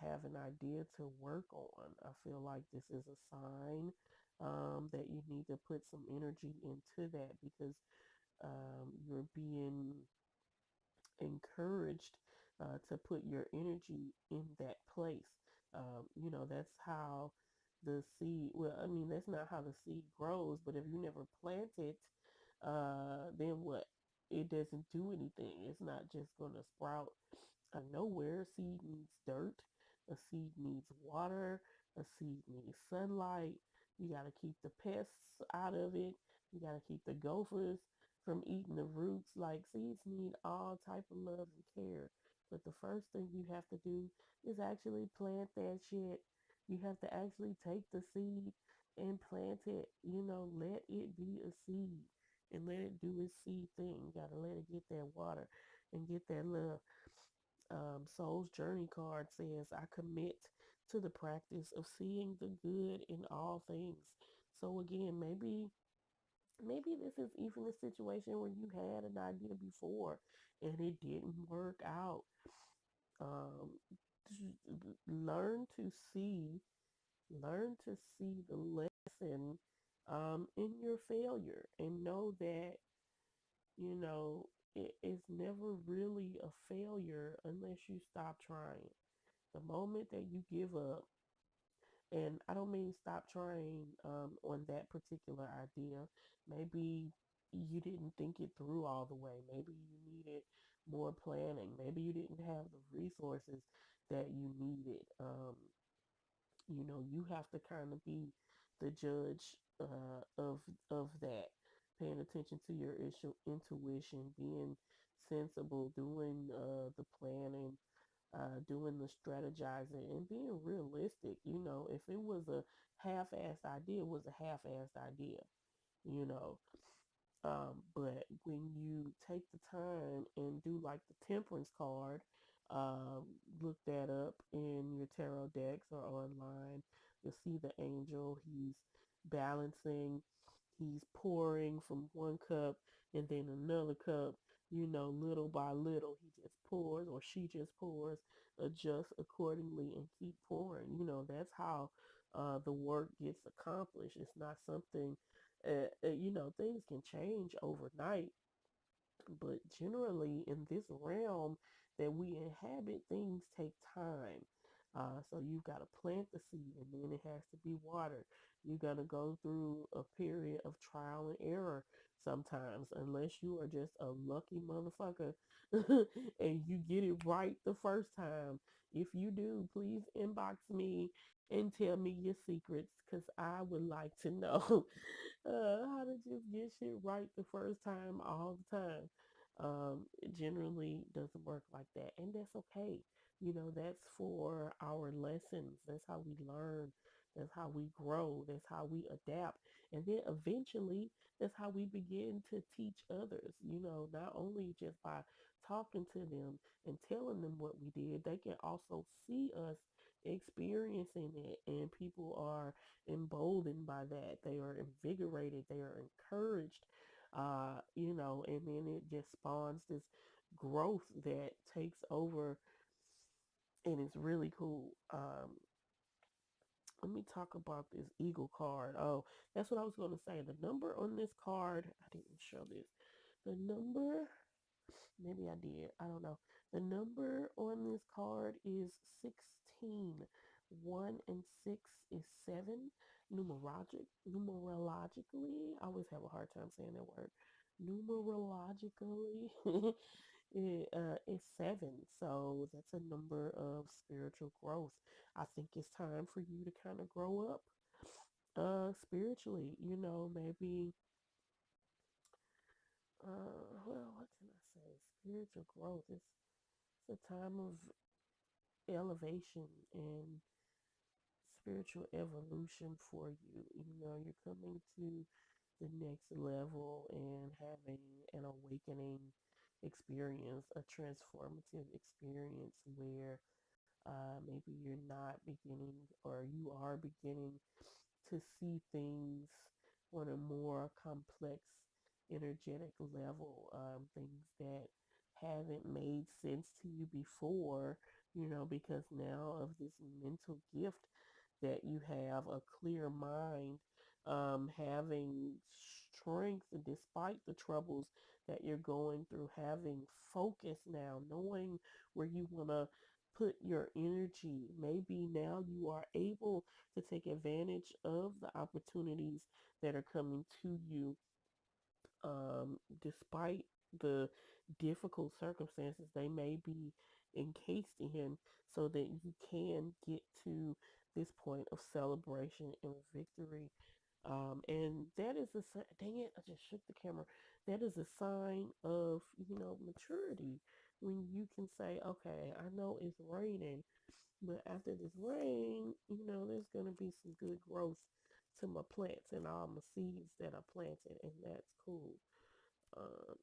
have an idea to work on. I feel like this is a sign that you need to put some energy into that because you're being encouraged to put your energy in that place. That's how the seed, well, I mean, that's not how the seed grows, but if you never plant it, then what? It doesn't do anything. It's not just going to sprout nowhere. A seed needs dirt. A seed needs water. A seed needs sunlight. You got to keep the pests out of it. You got to keep the gophers from eating the roots. Like seeds need all type of love and care. But the first thing you have to do is actually plant that shit. You have to actually take the seed and plant it. Let it be a seed and let it do its seed thing. You gotta let it get that water and get that love. Soul's Journey card says, I commit to the practice of seeing the good in all things. So again, maybe this is even a situation where you had an idea before and it didn't work out. Um, learn to see, learn to see the lesson in your failure and know that you know it is never really a failure unless you stop trying. The moment that you give up, and I don't mean stop trying on that particular idea, maybe you didn't think it through all the way. Maybe you needed more planning. Maybe you didn't have the resources that you needed. You have to kind of be the judge of that, paying attention to your intuition, being sensible, doing the planning, doing the strategizing, and being realistic. If it was a half-assed idea, it was a half-assed idea. You know, but when you take the time and do like the temperance card, look that up in your tarot decks or online, you'll see the angel. He's balancing, he's pouring from one cup and then another cup, little by little. He just pours or she just pours, adjust accordingly and keep pouring. That's how the work gets accomplished. It's not something things can change overnight, but generally in this realm that we inhabit, things take time. So you've got to plant the seed and then it has to be watered. You got to go through a period of trial and error sometimes, unless you are just a lucky motherfucker and you get it right the first time. If you do, please inbox me and tell me your secrets because I would like to know how to just get shit right the first time all the time. It generally doesn't work like that, and that's okay. That's for our lessons. That's how we learn. That's how we grow. That's how we adapt. And then eventually, that's how we begin to teach others. Not only just by talking to them and telling them what we did, they can also see us experiencing it, and people are emboldened by that. They are invigorated. They are encouraged. And then it just spawns this growth that takes over, and it's really cool. Let me talk about this eagle card. Oh, that's what I was going to say. The number on this card, I didn't show this. The number, maybe I did. I don't know. The number on this card is 16. 1 and 6 is 7. Numerologically, I always have a hard time saying that word. Numerologically, it's 7. So that's a number of spiritual growth. I think it's time for you to kind of grow up Spiritually, maybe, well, what can I say? Spiritual growth. It's a time of elevation and spiritual evolution for you. You're coming to the next level and having an awakening experience, a transformative experience where maybe you're not beginning or you are beginning to see things on a more complex energetic level, things that haven't made sense to you before, because now of this mental gift that you have a clear mind, having strength despite the troubles that you're going through, having focus now, knowing where you want to put your energy. Maybe now you are able to take advantage of the opportunities that are coming to you, despite the difficult circumstances they may be encased in, so that you can get to this point of celebration and victory. And that is a sign. Dang it, I just shook the camera. That is a sign of, maturity. When you can say, okay, I know it's raining, but after this rain, there's going to be some good growth to my plants and all my seeds that I planted, and that's cool. Um,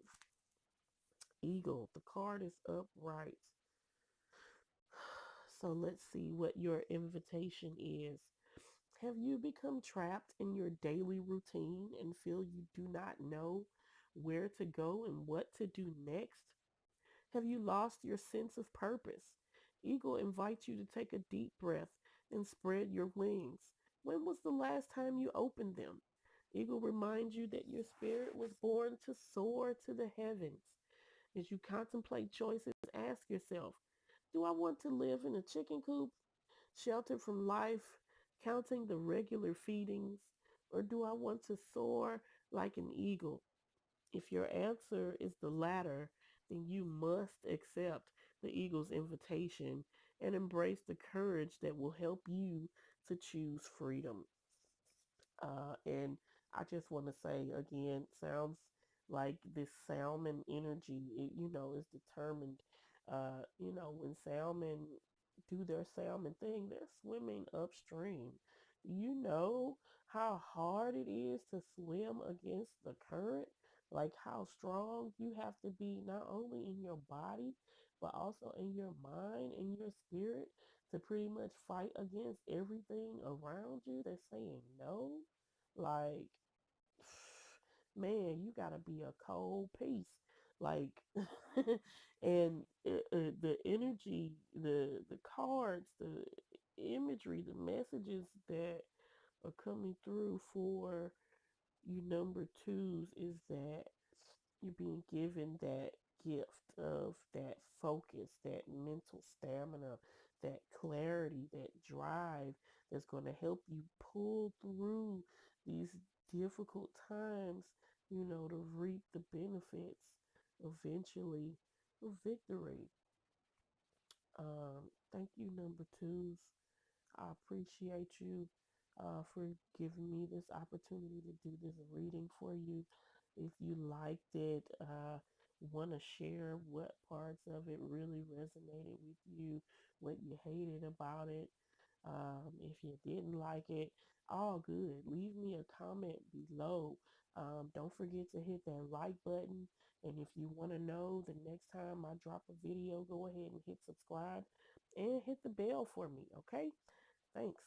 Eagle, the card is upright. So let's see what your invitation is. Have you become trapped in your daily routine and feel you do not know where to go and what to do next? Have you lost your sense of purpose? Eagle invites you to take a deep breath and spread your wings. When was the last time you opened them? Eagle reminds you that your spirit was born to soar to the heavens. As you contemplate choices, ask yourself, do I want to live in a chicken coop, sheltered from life, counting the regular feedings, or do I want to soar like an eagle? If your answer is the latter, then you must accept the eagle's invitation and embrace the courage that will help you to choose freedom. And I just want to say again, sounds like this salmon energy, is determined. When salmon do their salmon thing, they're swimming upstream. You know how hard it is to swim against the current, like how strong you have to be not only in your body, but also in your mind and your spirit to pretty much fight against everything around you that's saying no. Like, man, you gotta be a cold piece. Like, and the energy, the cards, the imagery, the messages that are coming through for you number twos is that you're being given that gift of that focus, that mental stamina, that clarity, that drive that's going to help you pull through these difficult times, to reap the benefits eventually of victory. Thank you, number twos. I appreciate you for giving me this opportunity to do this reading for you. If you liked it, want to share what parts of it really resonated with you, what you hated about it. If you didn't like it, all good. Leave me a comment below. Don't forget to hit that like button. And if you want to know the next time I drop a video, go ahead and hit subscribe and hit the bell for me, okay? Thanks.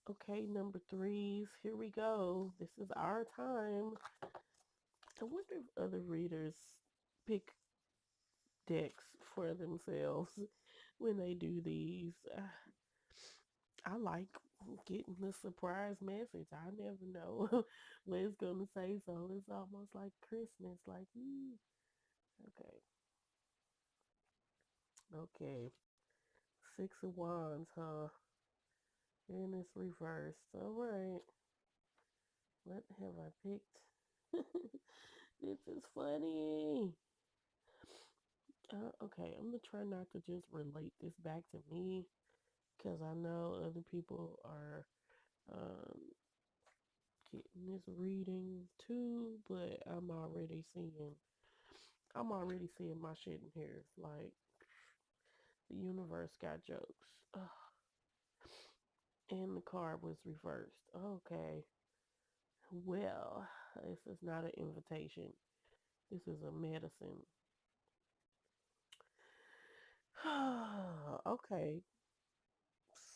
Okay, number threes, here we go. This is our time. I wonder if other readers pick decks for themselves when they do these. I like getting the surprise message. I never know what it's going to say, so it's almost like Christmas. Like, okay, okay. Six of Wands, huh? And it's reversed. All right. What have I picked? This is funny. Okay, I'm gonna try not to just relate this back to me because I know other people are um, getting this reading too, but I'm already seeing my shit in here. Like the universe got jokes. Ugh. And the card was reversed. Okay. Well, this is not an invitation. This is a medicine. Okay.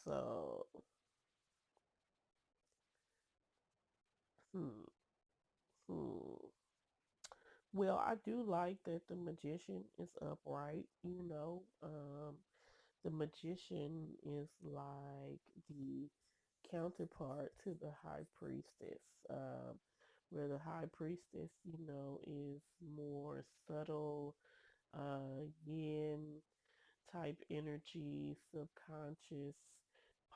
So, hmm, hmm. Well, I do like that the magician is upright, you know. The magician is like the counterpart to the high priestess, where the high priestess, you know, is more subtle, yin type energy, subconscious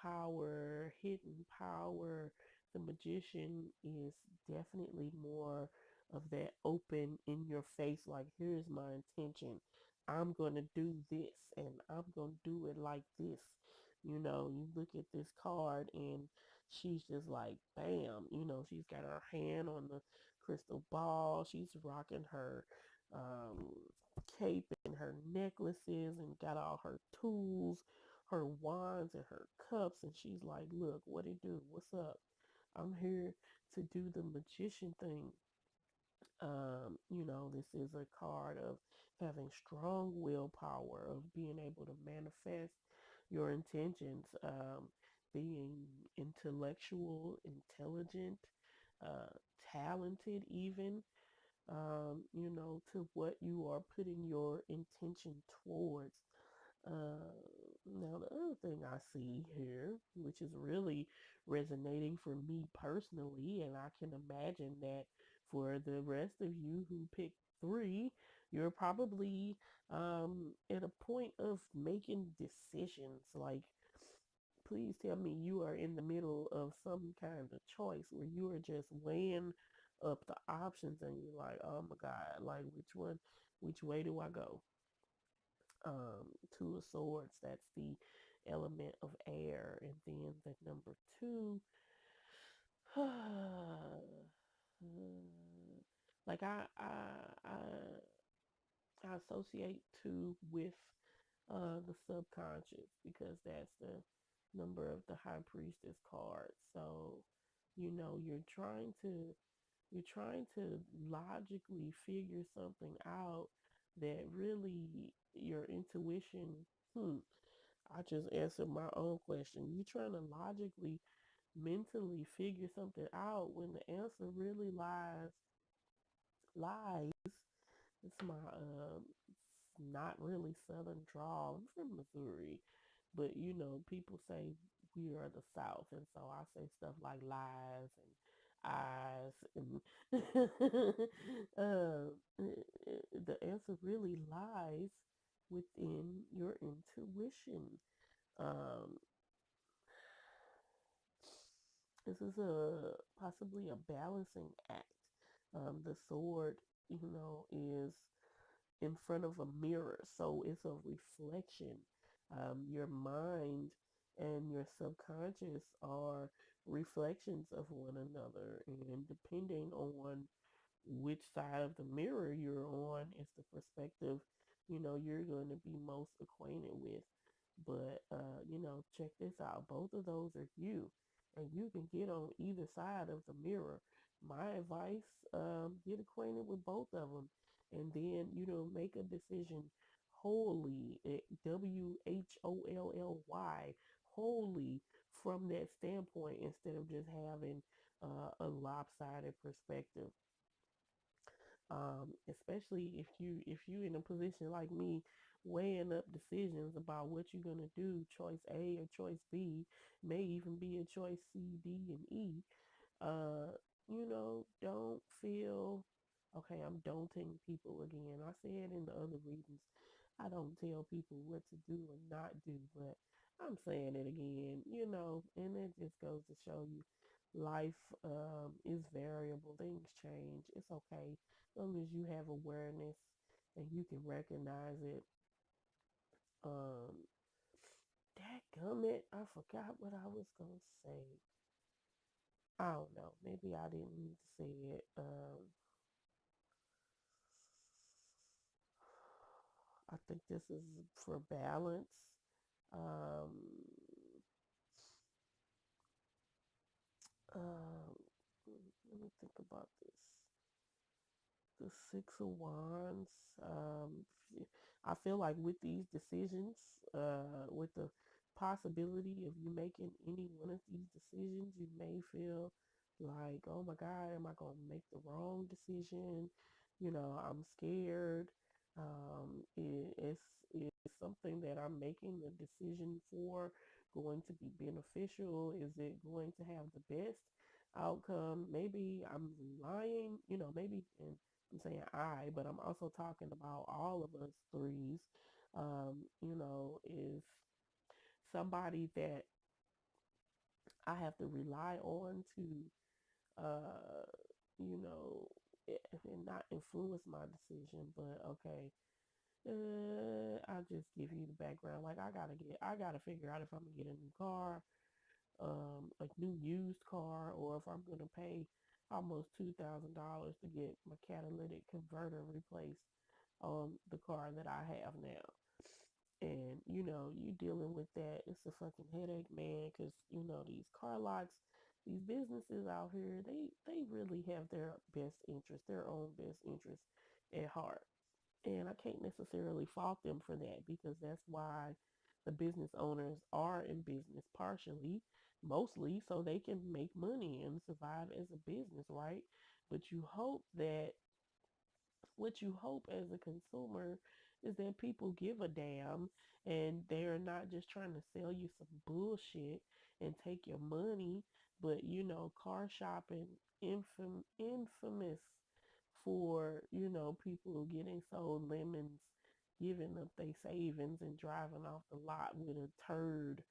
power, hidden power. The magician is definitely more of that open in your face, like, here's my intention. I'm going to do this and I'm going to do it like this. You know, you look at this card and she's just like, bam, you know, she's got her hand on the crystal ball. She's rocking her um, cape and her necklaces and got all her tools, her wands and her cups. And she's like, look, what it do? What's up? I'm here to do the magician thing. You know, this is a card of having strong willpower, of being able to manifest your intentions, being intellectual, intelligent, uh, talented, even, you know, to what you are putting your intention towards. Now, the other thing I see here, which is really resonating for me personally, and I can imagine that for the rest of you who picked three, you're probably at a point of making decisions. Like, please tell me you are in the middle of some kind of choice where you are just weighing up the options and you're like, oh my God, like which way do I go? Two of Swords, that's the element of air. And then the number two, like I associate two with the subconscious because that's the number of the high priestess card. So, you know, you're trying to logically figure something out that really your intuition, I just answered my own question. You're trying to logically, mentally figure something out when the answer really lies. It's my it's not really southern drawl. I'm from Missouri, but you know, people say we are the South, and so I say stuff like lies and eyes, and the answer really lies within your intuition. Um, this is a possibly a balancing act. The sword, you know, is in front of a mirror. So it's a reflection. Your mind and your subconscious are reflections of one another. And depending on which side of the mirror you're on is the perspective, you know, you're going to be most acquainted with. But, you know, check this out. Both of those are you. And you can get on either side of the mirror. My advice, get acquainted with both of them. And then, you know, make a decision wholly, WHOLLY, wholly from that standpoint instead of just having a lopsided perspective. Especially if you in a position like me, weighing up decisions about what you're gonna do. Choice A or choice B may even be a choice C, D, and E. uh, you know, don't feel okay. I'm daunting people again. I said in the other readings, I don't tell people what to do and not do, but I'm saying it again, you know, and it just goes to show you life is variable, things change. It's okay as long as you have awareness and you can recognize it. Um, damn it, I forgot what I was gonna say. I don't know. Maybe I didn't need to say it. I think this is for balance. Um, um, let me think about this. The Six of Wands. Um, I feel like with these decisions, with the possibility of you making any one of these decisions, you may feel like, oh my God, am I going to make the wrong decision? You know, I'm scared. It's something that I'm making the decision for going to be beneficial? Is it going to have the best outcome? Maybe I'm lying, maybe, and I'm saying I, but I'm also talking about all of us threes. Is somebody that I have to rely on to, uh, you know, and not influence my decision, but okay. I'll just give you the background. Like I gotta figure out if I'm gonna get a new car, a new used car, or if I'm gonna pay almost $2,000 to get my catalytic converter replaced on the car that I have now. And you dealing with that. It's a fucking headache, man, because these car lots, these businesses out here, they really have their best interest, their own best interest at heart. And I can't necessarily fault them for that, because that's why the business owners are in business partially, mostly so they can make money and survive as a business, right? But what you hope as a consumer is that people give a damn, and they're not just trying to sell you some bullshit and take your money. But car shopping, infamous for people getting sold lemons, giving up their savings and driving off the lot with a turd,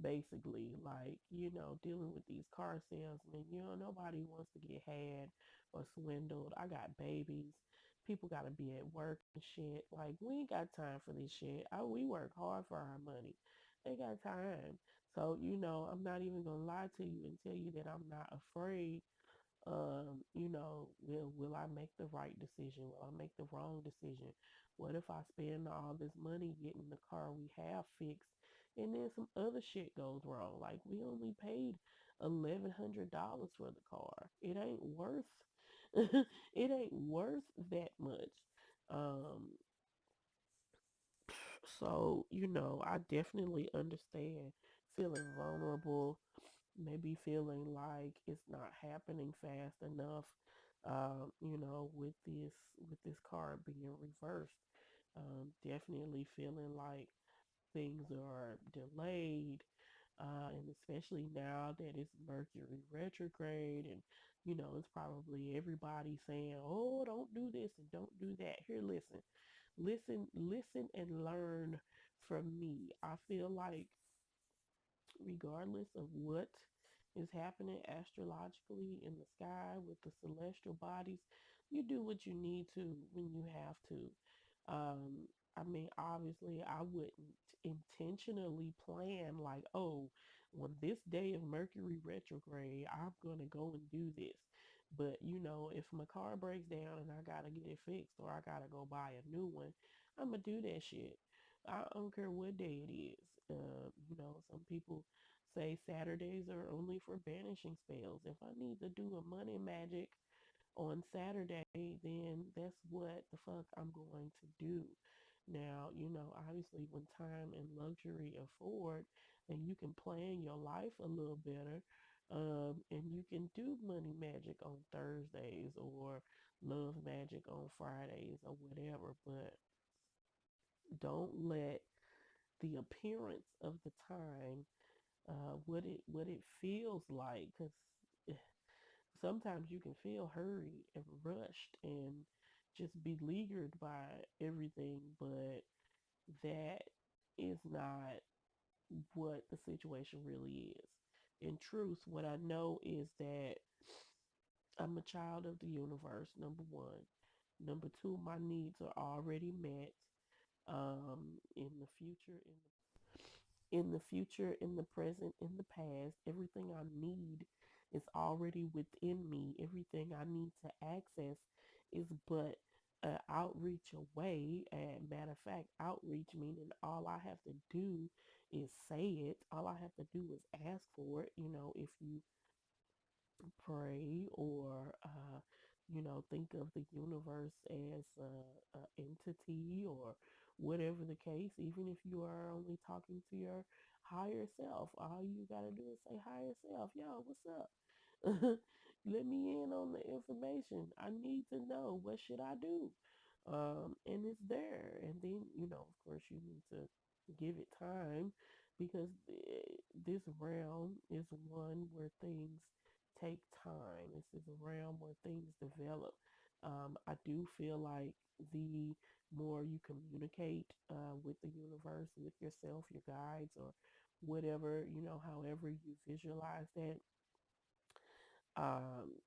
basically. Like, dealing with these car salesmen. Nobody wants to get had or swindled. I got babies. People got to be at work and shit. Like, we ain't got time for this shit. We work hard for our money. They got time. So, I'm not even going to lie to you and tell you that I'm not afraid. Will I make the right decision? Will I make the wrong decision? What if I spend all this money getting the car we have fixed and then some other shit goes wrong? Like, we only paid $1,100 for the car. It ain't worth it ain't worth that much. Um, so, I definitely understand feeling vulnerable, maybe feeling like it's not happening fast enough, with this card being reversed. Definitely feeling like things are delayed, and especially now that it's Mercury retrograde, and it's probably everybody saying, "Oh, don't do this and don't do that." Here, listen, and learn from me. I feel like regardless of what is happening astrologically in the sky with the celestial bodies, you do what you need to when you have to. I mean, obviously, I wouldn't intentionally plan like, oh, on this day of Mercury retrograde, I'm going to go and do this. But, if my car breaks down and I got to get it fixed or I got to go buy a new one, I'm going to do that shit. I don't care what day it is. Some people say Saturdays are only for banishing spells. If I need to do a money magic on Saturday, then that's what the fuck I'm going to do. Now, obviously when time and luxury afford, and you can plan your life a little better, and you can do money magic on Thursdays or love magic on Fridays or whatever, but don't let the appearance of the time, what it feels like, because sometimes you can feel hurried and rushed and just beleaguered by everything, but that is not what the situation really is. In truth, what I know is that I'm a child of the universe, number one. Number two, my needs are already met. In the future, in the future, in the present, in the past. Everything I need is already within me. Everything I need to access is but outreach away. And matter of fact, outreach meaning all I have to do is say it. All I have to do is ask for it. If you pray or think of the universe as a entity or whatever the case, even if you are only talking to your higher self, all you got to do is say higher self, yo, what's up? Let me in on the information. I need to know, what should I do? And it's there. And then, of course, you need to give it time, because this realm is one where things take time. This is a realm where things develop. I do feel like the more you communicate with the universe, with yourself, your guides, or whatever, however you visualize that,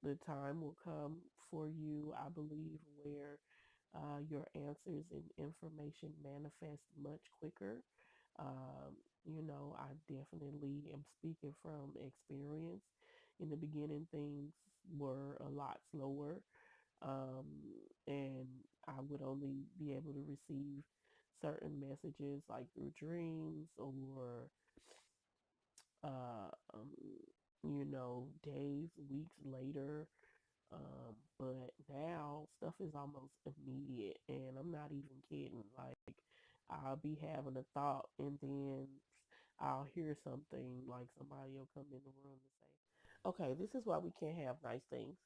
the time will come for you, I believe, where your answers and information manifest much quicker. I definitely am speaking from experience. In the beginning, things were a lot slower, um, and I would only be able to receive certain messages like through dreams or uh, um, days, weeks later. But now stuff is almost immediate, and I'm not even kidding. Like, I'll be having a thought, and then I'll hear something like somebody will come in the room and say, "Okay, this is why we can't have nice things."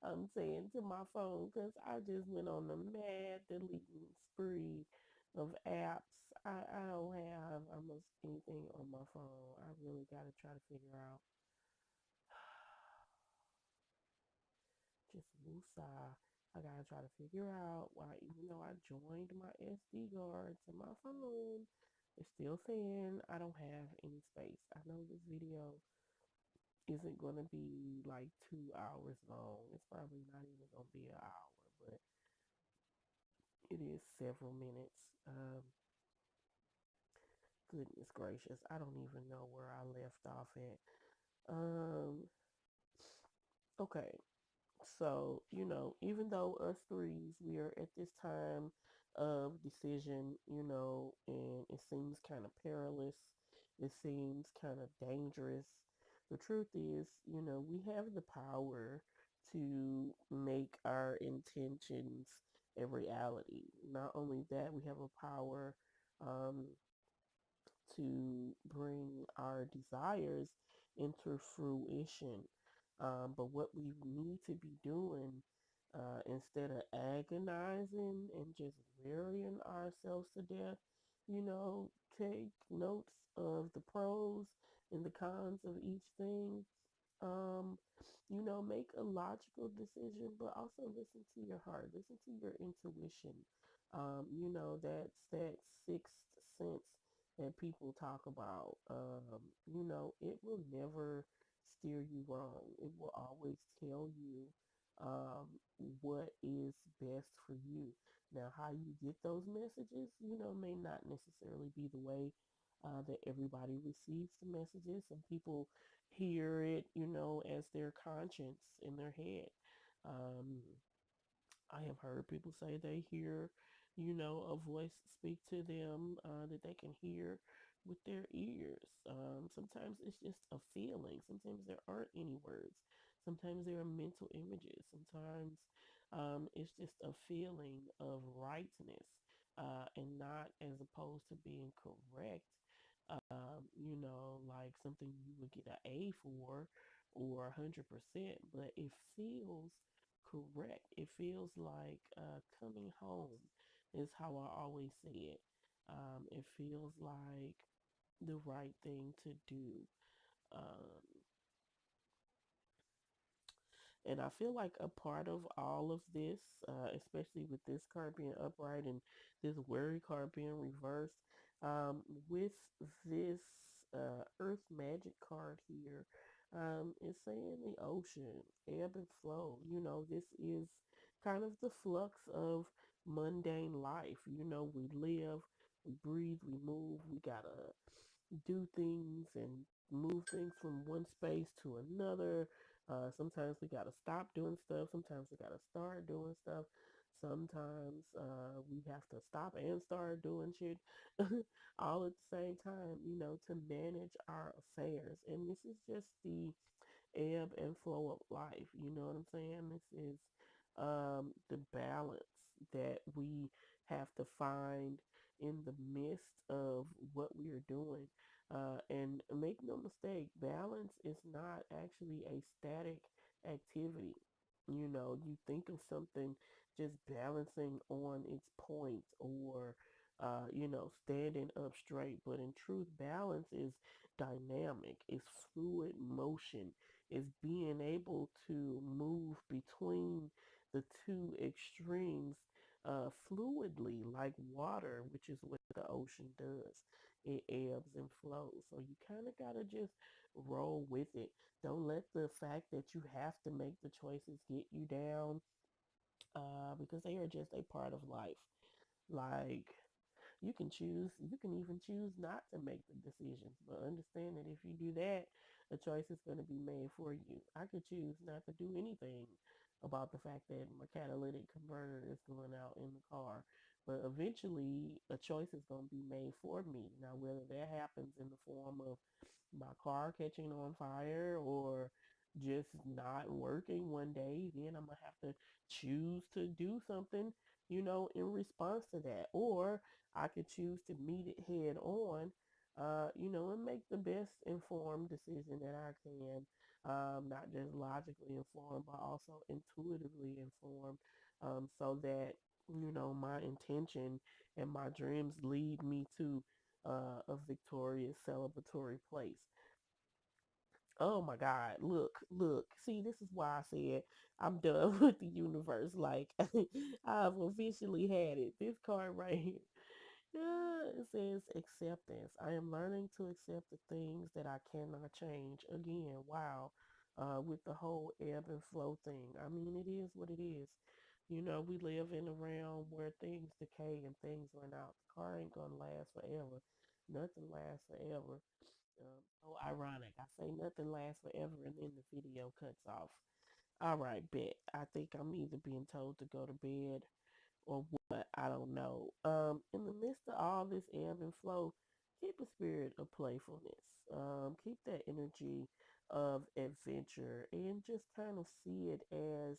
I'm saying to my phone, because I just went on a mad deleting spree of apps. I don't have almost anything on my phone. I really got to try to figure out just woosah. I gotta try to figure out why, even though I joined my SD card to my phone, it's still saying I don't have any space. I know this video isn't gonna be like 2 hours long. It's probably not even gonna be an hour, but it is several minutes. Goodness gracious, I don't even know where I left off at. Okay, so, even though us threes, we are at this time of decision, and it seems kind of perilous, it seems kind of dangerous. The truth is, we have the power to make our intentions a reality. Not only that, we have a power um, to bring our desires into fruition. But what we need to be doing, instead of agonizing and just wearying ourselves to death, take notes of the pros and the cons of each thing. um, make a logical decision, but also listen to your heart, listen to your intuition. That's that sixth sense that people talk about. It will never steer you wrong. It will always tell you um, what is best for you. Now, how you get those messages, may not necessarily be the way that everybody receives the messages. Some people hear it, as their conscience in their head. Um, I have heard people say they hear, a voice speak to them that they can hear with their ears. Sometimes it's just a feeling. Sometimes there aren't any words. Sometimes there are mental images. Sometimes it's just a feeling of rightness, and not as opposed to being correct. Like something you would get an A for or 100%, but it feels correct. It feels like coming home, is how I always say it. It feels like the right thing to do. Um, And I feel like a part of all of this, especially with this card being upright and this worry card being reversed, with this Earth Magic card here, it's saying the ocean, ebb and flow. This is kind of the flux of mundane life. We live, We breathe, we move, we gotta do things and move things from one space to another. Sometimes we gotta stop doing stuff. Sometimes we gotta start doing stuff. Sometimes we have to stop and start doing shit all at the same time, to manage our affairs. And this is just the ebb and flow of life. You know what I'm saying? This is the balance that we have to find in the midst of what we are doing. And make no mistake, balance is not actually a static activity. You think of something just balancing on its point or, standing up straight. But in truth, balance is dynamic, it's fluid motion, is being able to move between the two extremes fluidly, like water, which is what the ocean does. It ebbs and flows. So you kind of got to just roll with it. Don't let the fact that you have to make the choices get you down, because they are just a part of life. Like, you can even choose not to make the decisions, but understand that if you do that, a choice is going to be made for you. I could choose not to do anything about the fact that my catalytic converter is going out in the car, but eventually a choice is going to be made for me. Now, whether that happens in the form of my car catching on fire or just not working one day, then I'm gonna have to choose to do something, in response to that. Or I could choose to meet it head on, and make the best informed decision that I can, not just logically informed, but also intuitively informed, so that, my intention and my dreams lead me to a victorious celebratory place. Oh my God. Look, look. See, this is why I said I'm done with the universe. Like, I've officially had it. This card right here. Yeah, it says acceptance. I am learning to accept the things that I cannot change. Again, wow. With the whole ebb and flow thing. I mean, it is what it is. We live in a realm where things decay and things run out. The car ain't gonna last forever. Nothing lasts forever. So ironic. I say nothing lasts forever and then the video cuts off. All right, bet. I think I'm either being told to go to bed or what. I don't know. In the midst of all this ebb and flow, keep a spirit of playfulness. Keep that energy of adventure and just kind of see it as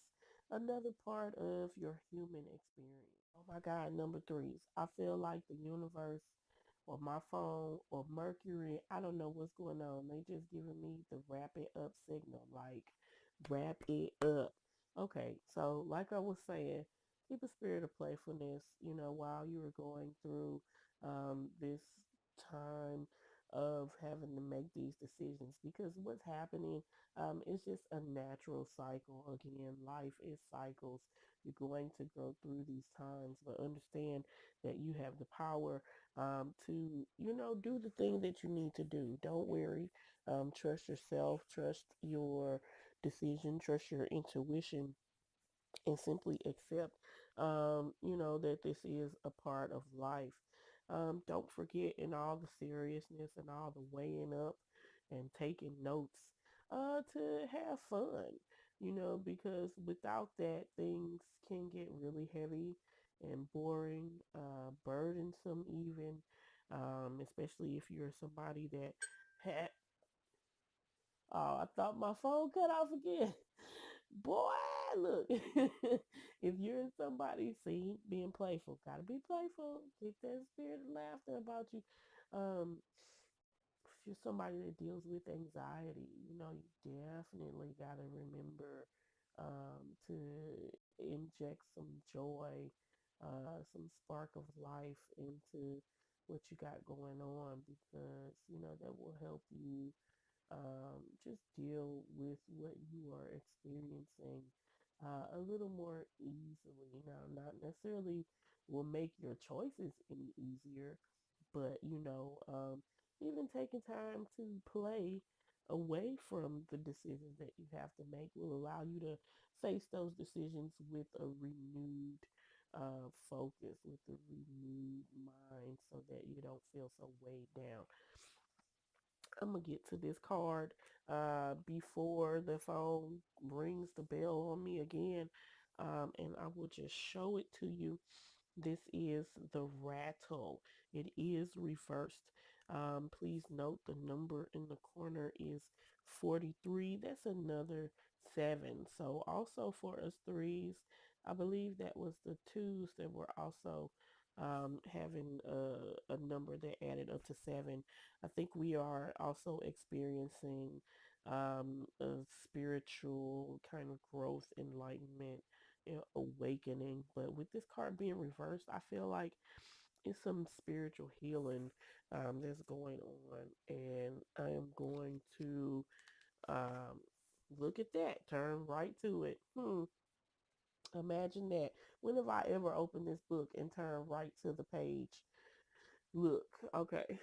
another part of your human experience. Oh my God, number threes. I feel like the universe or my phone or Mercury, I don't know what's going on. They just giving me the wrap it up signal, like wrap it up. Okay, so like I was saying, keep a spirit of playfulness, while you are going through this time of having to make these decisions, because what's happening is just a natural cycle. Again, life is cycles. You're going to go through these times, but understand that you have the power to, do the thing that you need to do. Don't worry. Trust yourself, trust your decision, trust your intuition, and simply accept, that this is a part of life. Don't forget, in all the seriousness and all the weighing up and taking notes, to have fun, because without that, things can get really heavy and boring, burdensome even, especially if you're somebody that had, oh, I thought my phone cut off again. Boy, look, if you're somebody, see, being playful, gotta be playful. Keep that spirit of laughter about you. Um, if you're somebody that deals with anxiety, you definitely gotta remember to inject some joy, some spark of life into what you got going on, because that will help you just deal with what you are experiencing a little more easily. Now, not necessarily will make your choices any easier, but even taking time to play away from the decisions that you have to make will allow you to face those decisions with a renewed focus, with a renewed mind, so that you don't feel so weighed down. I'm gonna get to this card before the phone rings the bell on me again, and I will just show it to you. This is the rattle. It is reversed. Please note the number in the corner is 43. That's another 7. So also for us threes, I believe that was the twos that were also having a number that added up to 7. I think we are also experiencing a spiritual kind of growth, enlightenment, awakening. But with this card being reversed, I feel like it's some spiritual healing that's going on, and I am going to um, look at that, turn right to it. Imagine that. When have I ever opened this book and turned right to the page? Look, okay.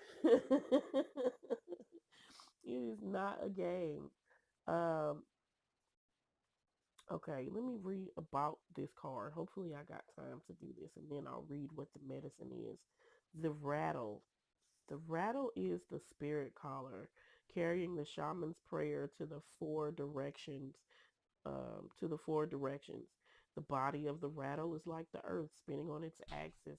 It is not a game. Um, okay, let me read about this card. Hopefully, I got time to do this, and then I'll read what the medicine is. The rattle. The rattle is the spirit caller, carrying the shaman's prayer to the four directions. The body of the rattle is like the earth spinning on its axis.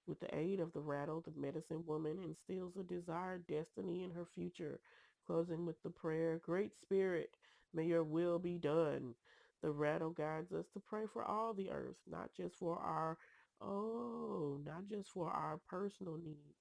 With the aid of the rattle, the medicine woman instills a desired destiny in her future, closing with the prayer, Great Spirit, may your will be done. The rattle guides us to pray for all the earth, not just for our personal needs.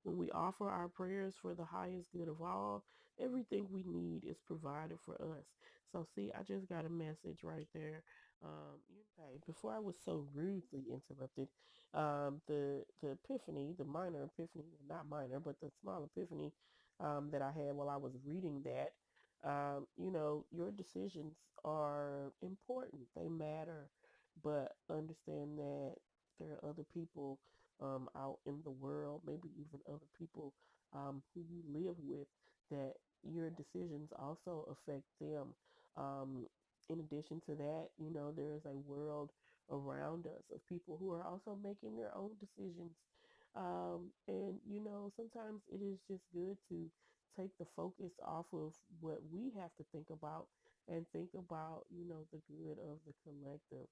When we offer our prayers for the highest good of all, everything we need is provided for us. So see, I just got a message right there. Okay, before I was so rudely interrupted, the epiphany, the minor epiphany, well, not minor, but the small epiphany that I had while I was reading that, your decisions are important. They matter, but understand that there are other people out in the world, maybe even other people who you live with, that your decisions also affect them. Um, in addition to that, there is a world around us of people who are also making their own decisions. And, sometimes it is just good to take the focus off of what we have to think about and think about, the good of the collective.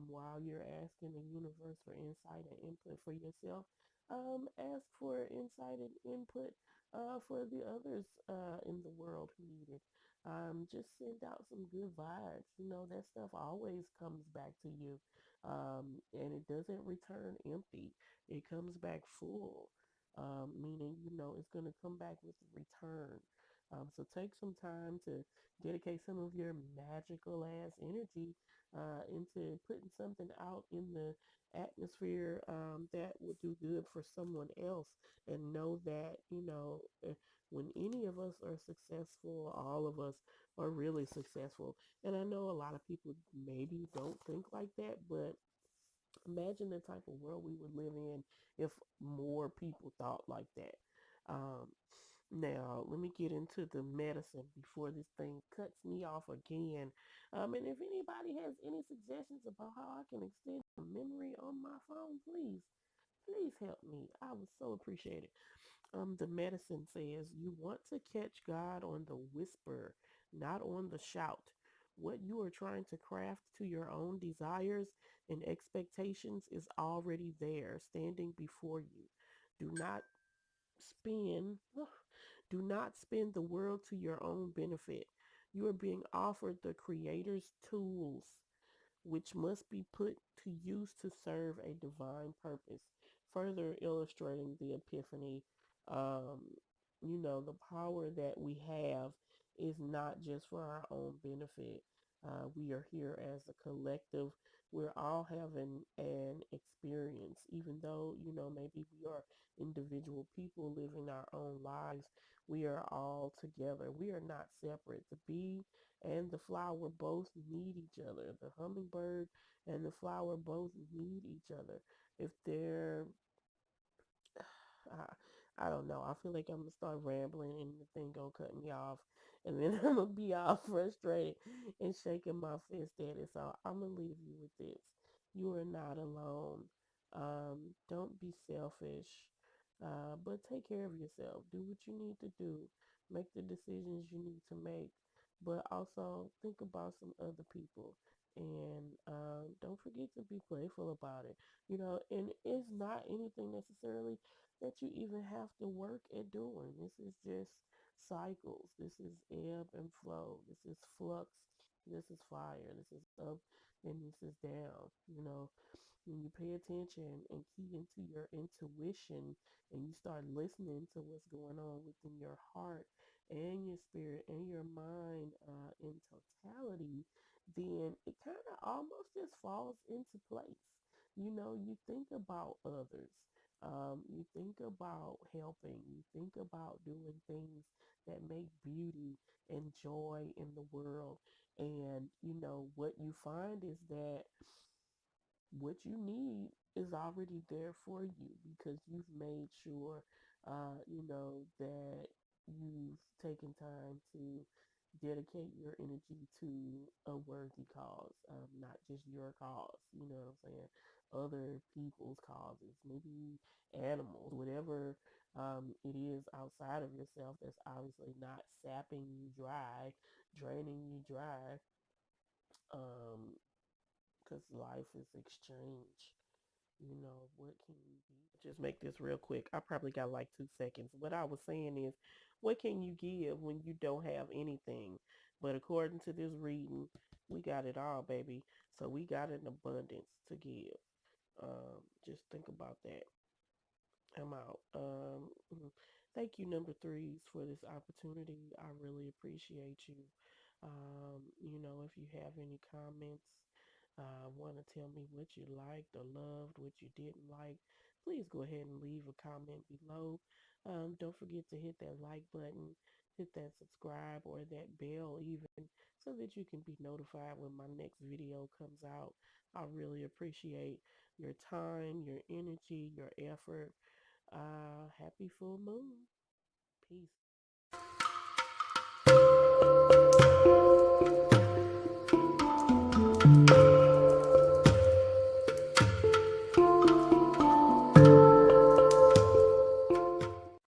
While you're asking the universe for insight and input for yourself, ask for insight and input for the others in the world who need it. Just send out some good vibes. That stuff always comes back to you, and it doesn't return empty. It comes back full, meaning, it's going to come back with a return. So take some time to dedicate some of your magical ass energy into putting something out in the atmosphere that would do good for someone else. And know that, when any of us are successful, all of us are really successful. And I know a lot of people maybe don't think like that, but imagine the type of world we would live in if more people thought like that. Um, Now, let me get into the medicine before this thing cuts me off again. And if anybody has any suggestions about how I can extend the memory on my phone, please help me. I would so appreciate it. The medicine says you want to catch God on the whisper, not on the shout. What you are trying to craft to your own desires and expectations is already there, standing before you. Do not spin do not spin the world to your own benefit. You are being offered the creator's tools, which must be put to use to serve a divine purpose. Further illustrating the epiphany, um, the power that we have is not just for our own benefit. We are here as a collective. We're all having an experience, even though, maybe we are individual people living our own lives. We are all together. We are not separate. The bee and the flower both need each other. The hummingbird and the flower both need each other. If they're, I don't know. I feel like I'm gonna start rambling and the thing gonna cut me off, and then I'm gonna be all frustrated and shaking my fist at it. So I'm gonna leave you with this. You are not alone. Don't be selfish, but take care of yourself. Do what you need to do. Make the decisions you need to make, but also think about some other people. And don't forget to be playful about it. And it's not anything necessarily that you even have to work at doing. This is just cycles. This is ebb and flow. This is flux. This is fire. This is up and this is down. When you pay attention and key into your intuition and you start listening to what's going on within your heart and your spirit and your mind in totality, then it kind of almost just falls into place. You think about others. You think about helping. You think about doing things that make beauty and joy in the world. And what you find is that what you need is already there for you because you've made sure, that you've taken time to dedicate your energy to a worthy cause, not just your cause, you know what I'm saying? Other people's causes, maybe animals, whatever it is outside of yourself that's obviously not sapping you dry, draining you dry, because life is exchange. What can you give? Just make this real quick. I probably got like 2 seconds. What I was saying is, what can you give when you don't have anything? But according to this reading, we got it all, baby. So we got an abundance to give. Just think about that. I'm out. Thank you, number threes, for this opportunity. I really appreciate you. If you have any comments, want to tell me what you liked or loved, what you didn't like, please go ahead and leave a comment below. Don't forget to hit that like button, hit that subscribe or that bell even, so that you can be notified when my next video comes out. I really appreciate your time, your energy, your effort. Happy full moon. Peace.